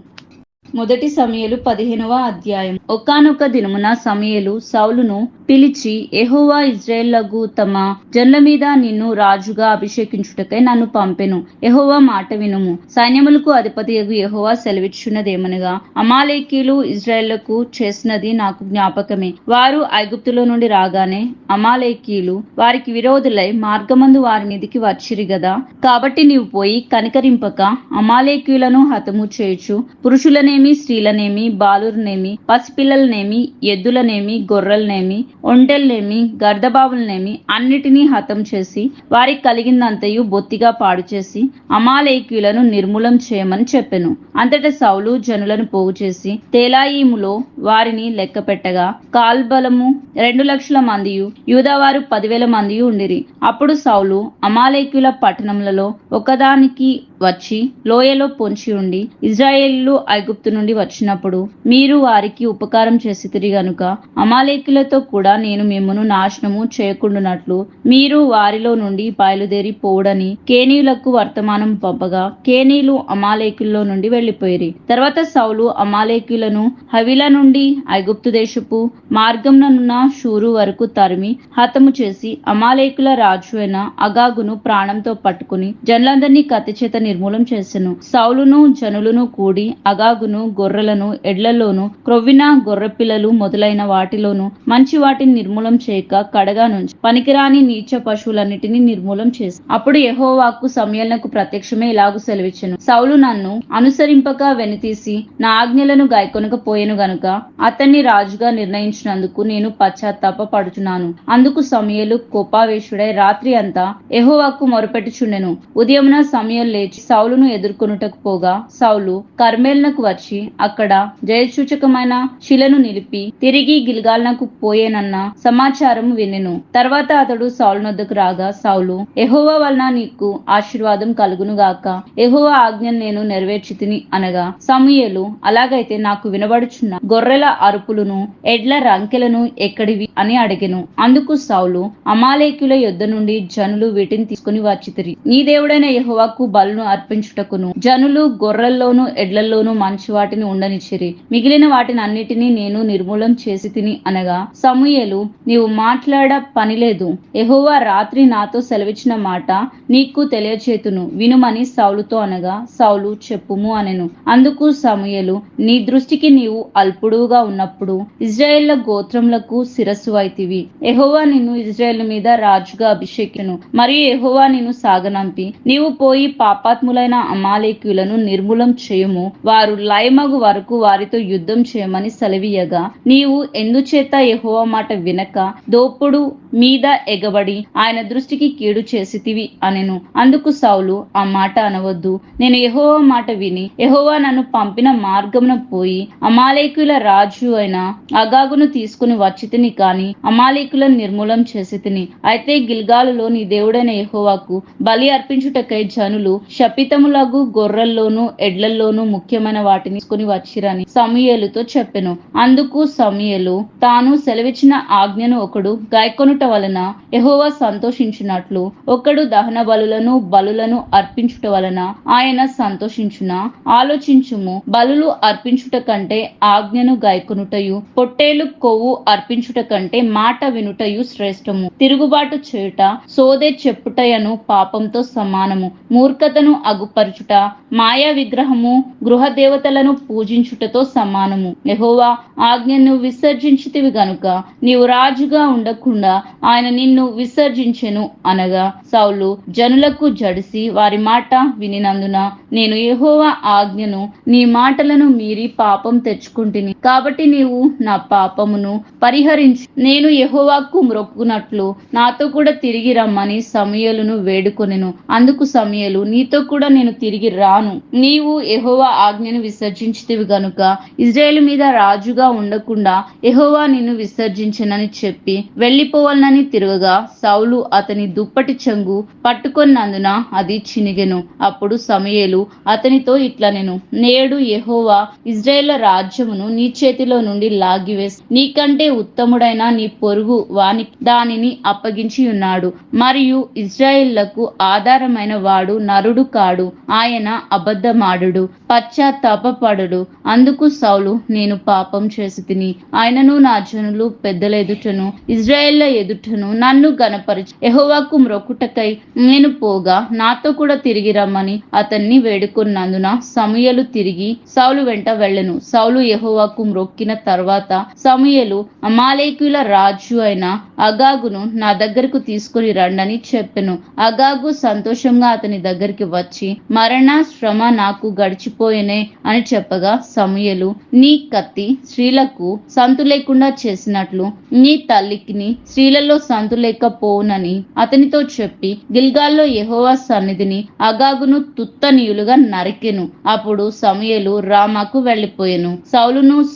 మొదటి సమూయేలు 15వ అధ్యాయం. ఒకానొక దినమున సమూయేలు సౌలును పిలిచి, యెహోవా ఇశ్రాయేలులకు తమ జనుల మీద నిన్ను రాజుగా అభిషేకించుటకై నన్ను పంపెను. యెహోవా మాట వినుము. సైన్యములకు అధిపతియగు యెహోవా సెలవిచ్చున్నదేమనగా, అమాలేకీయులు ఇశ్రాయేలులకు చేసినది నాకు జ్ఞాపకమే. వారు ఐగుప్తులో నుండి రాగానే అమాలేకీయులు వారికి విరోధులై మార్గమందు వారి మీదికి వచ్చిరి గదా. కాబట్టి నీవు పోయి కనికరింపక అమాలేకీయులను హతము చేయుచు పురుషులనేమి, స్త్రీలనేమి, బాలురనేమి, పసిపిల్లలనేమి, ఎద్దులనేమి, గొర్రెలనేమి, ఒంటెలనేమి, గర్దబావులనేమి అన్నిటినీ హతం చేసి వారికి కలిగిందంతయు బొత్తిగా పాడు చేసి అమాలేకీయులను నిర్మూలం చేయమని చెప్పెను. అంతటా సౌలు జనులను పోగు చేసి తేలాయిములో వారిని లెక్క పెట్టగా కాల్బలము 2,00,000 మందియు, యూదావారు 10,000 మందియు ఉండిరి. అప్పుడు సౌలు అమాలేకీయుల పట్టణములలో ఒకదానికి వచ్చి లోయలో పొంచి ఉండి, ఇశ్రాయేలీయులు ఐగుప్తు నుండి వచ్చినప్పుడు మీరు వారికి ఉపకారం చేసితిరి గనుక అమాలేకీయులతో కూడా నేను మిమ్మును నాశనము చేయకుండునట్లు మీరు వారిలో నుండి బయలుదేరి పోవుడని కేనీయులకు వర్తమానం పంపగా, కేనీయులు అమాలేకీయుల్లో నుండి వెళ్లిపోయిరి. తర్వాత సౌలు అమాలేకీయులను హవిలా నుండి ఐగుప్తు దేశపు మార్గంనున్న షూరు వరకు తరిమి హతము చేసి అమాలేకీయుల రాజు అయిన అగాగును ప్రాణంతో పట్టుకుని జనులందరినీ కత్తి చేత నిర్మూలం చేసెను. సౌలును జనులను కూడి అగాగును గొర్రెలను, ఎడ్లలోను, క్రొవ్విన గొర్రెపిల్లలు మొదలైన వాటిలోను మంచి వాటిని నిర్మూలం చేయక కడగా నుంచి పనికిరాని నీచ పశువులన్నిటినీ నిర్మూలం చేసి, అప్పుడు యెహోవాకు సమూయేలునకు ప్రత్యక్షమే ఇలాగు సెలవిచ్చెను, సౌలు నన్ను అనుసరింపక వెనుతీసి నా ఆజ్ఞలను గైకొనకపోయెను గనుక అతన్ని రాజుగా నిర్ణయించినందుకు నేను పశ్చాత్తాప పడుచున్నాను. అందుకు సమూయేలు కోపావేశుడై రాత్రి అంతా యెహోవాకు మొరపెట్టుచుండెను. ఉదయమున సమూయేలు లేచి సౌలును ఎదుర్కొనుటకు పోగా, సౌలు కర్మెలునకు వచ్చి అక్కడ జయసూచకమైన శిలను నిలిపి తిరిగి గిల్గాలునకు పోయేనన్న సమాచారము వినెను. తర్వాత అతడు సౌలునొద్దకు రాగా, సౌలు, యెహోవా వలన నీకు ఆశీర్వాదం కలుగును గాక, యెహోవా ఆజ్ఞను నేను నెరవేర్చితిని అనగా, సమూయేలు, అలాగైతే నాకు వినబడుచున్న గొర్రెల అరుపులను ఎడ్ల రంకెలను ఎక్కడివి అని అడిగెను. అందుకు సౌలు, అమాలేకీయుల యొద్ద నుండి జనులు వీటిని తీసుకుని వచ్చితిరి. నీ దేవుడైన యెహోవాకు బలును అర్పించుటకును జనులు గొర్రెల్లోను ఎడ్లల్లోనూ మంచి వాటిని ఉండనిచ్చిరి. మిగిలిన వాటిని అన్నిటినీ నేను నిర్మూలం చేసి తిని అనగా, సమూయేలు, నీవు మాట్లాడ పనిలేదు. యెహోవా రాత్రి నాతో సెలవిచ్చిన మాట నీకు తెలియచేతును, వినుమని సౌలుతో అనగా, సౌలు, చెప్పుము అనెను. అందుకు సమూయేలు, నీ దృష్టికి నీవు అల్పుడుగా ఉన్నప్పుడు ఇశ్రాయేళ్ల గోత్రములకు శిరస్సు అయితివి. యెహోవా నిన్ను ఇశ్రాయేలు మీద రాజుగా అభిషేకించెను. మరియు యెహోవా నిన్ను సాగనంపి, నీవు పోయి పాపాత్ములైన అమాలేకీయులను నిర్మూలం చేయుము, వారు లయమగు వరకు వారితో యుద్ధం చేయమని సెలవీయగా, నీవు ఎందుచేత యెహోవా మాట వినక దోపుడు మీద ఎగబడి ఆయన దృష్టికి కీడు చేసితివి అనెను. అందుకు సౌలు, ఆ మాట అనవద్దు. నేను యెహోవా మాట విని యెహోవా నన్ను పంపిన మార్గమున పోయి అమాలేకీయుల రాజు అయిన అగాగును తీసుకుని వచ్చితిని కాని అమాలేకీయులను నిర్మూలం చేసితిని. అయితే గిల్గాలులో నీ దేవుడైన యెహోవాకు బలి అర్పించుటకై జనులు శపితములగు గొర్రెల్లోను ఎడ్లల్లోనూ ముఖ్యమైన వాటిని తీసుకుని వచ్చిరని సమూయేలుతో చెప్పెను. అందుకు సమూయేలు, తాను సెలవిచ్చిన ఆజ్ఞను ఒకడు గైకొనుట వలన యెహోవా సంతోషించినట్లు ఒకడు దహన బలులను అర్పించుట వలన ఆయన సంతోషించునా? ఆలోచించుము. బలులు అర్పించుట కంటే ఆజ్ఞను గైకొనుటయు, పొట్టేలు కొవ్వు అర్పించుట కంటే మాట వినుటయు శ్రేష్టము. తిరుగుబాటు చేయుట, సోదె చెప్పుటయను పాపంతో సమానము. మూర్ఖతను అగుపరచుట, మాయా విగ్రహము, గృహ దేవతలను పూజించుటతో సమానము. యెహోవా ఆజ్ఞను విసర్జించితివి గనుక నీవు రాజుగా ఉండకుండా ఆయన నిన్ను విసర్జించెను అనగా సౌలు జనులకు జడిసి వారి మాట వినినందున నేను యెహోవా ఆజ్ఞను నీ మాటలను మీరి పాపం తెచ్చుకుంటుని కాబట్టి నీవు నా పాపమును పరిహరించు నేను యెహోవాకు మ్రొక్కునట్లు నాతో కూడా తిరిగి రమ్మని సమూయేలును వేడుకొనెను. అందుకు సమూయేలు నీతో కూడా నేను తిరిగి రాను, నీవు యెహోవా ఆజ్ఞను విసర్జించితివి గనుక ఇజ్రాయేలు మీద రాజుగా ఉండకుండా యెహోవా నిన్ను విసర్జించెనని చెప్పి వెళ్లిపోవాలని తిరగగా సౌలు అతని దుప్పటి చెంగు పట్టుకొన్నందున అది చినిగెను. అప్పుడు సమూయేలు అతనితో ఇట్లనెను, నేడు యెహోవా ఇజ్రాయేలు రాజ్యమును నీ చేతిలో నుండి లాగివేసి నీకంటే ఉత్తముడైన నీ పొరుగు వానికి దానిని అప్పగించి ఉన్నాడు. మరియు ఇజ్రాయేళ్లకు ఆధారమైన వాడు నరుడు కాడు, ఆయన అబద్ధమాడుడు, పశ్చాత్తాపపడుడు. అందుకు సౌలు నేను పాపం చేసి తిని ఆయనను నా జనులు పెద్దల ఎదుటను ఇజ్రాయేళ్ల ఎదుటను నన్ను గనపరిచి యెహోవాకు మ్రొక్కుటకై నేను పోగా నాతో కూడా తిరిగి రమ్మని అతన్ని వేడుకొన్నందున సమూయేలు తిరిగి సౌలు వెంట వెళ్ళెను. సౌలు యెహోవాకు మ్రొక్కిన తర్వాత సమూయేలు అమాలేకీయుల రాజు అయిన అగాగును నా దగ్గరకు తీసుకుని రండని చెప్పెను. అగాగు సంతోషంగా అతని దగ్గరికి వచ్చి మరణ శ్రమ నాకు గడిచిపోయేనే అని చెప్పగా సమూయేలు నీ కత్తి స్త్రీలకు సంతు లేకుండా చేసినట్లు నీ తల్లికిని స్త్రీలలో సంతు లేకపోవునని అతనితో చెప్పి గిల్గాల్లో యెహోవా సన్నిధిని అగాగును తుత్తనీయులుగా నరికెను. అప్పుడు సమూయేలు రామాకు వెళ్లిపోయెను.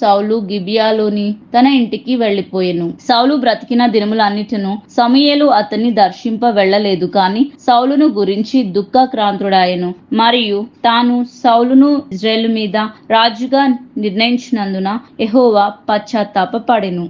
సౌలు గిబియాలోని తన ఇంటికి వెళ్లిపోయెను. సౌలు బ్రతికిన దినములన్నిటిను సమూయేలు అతన్ని దర్శింప వెళ్ళలేదు, కాని సౌలును గురించి దుఃఖాక్రాంతుడాయెను. మరియు తాను సౌలును ఇజ్రాయేలు మీద రాజుగా నిర్ణయించినందున యెహోవా పశ్చాత్తాపపడెను.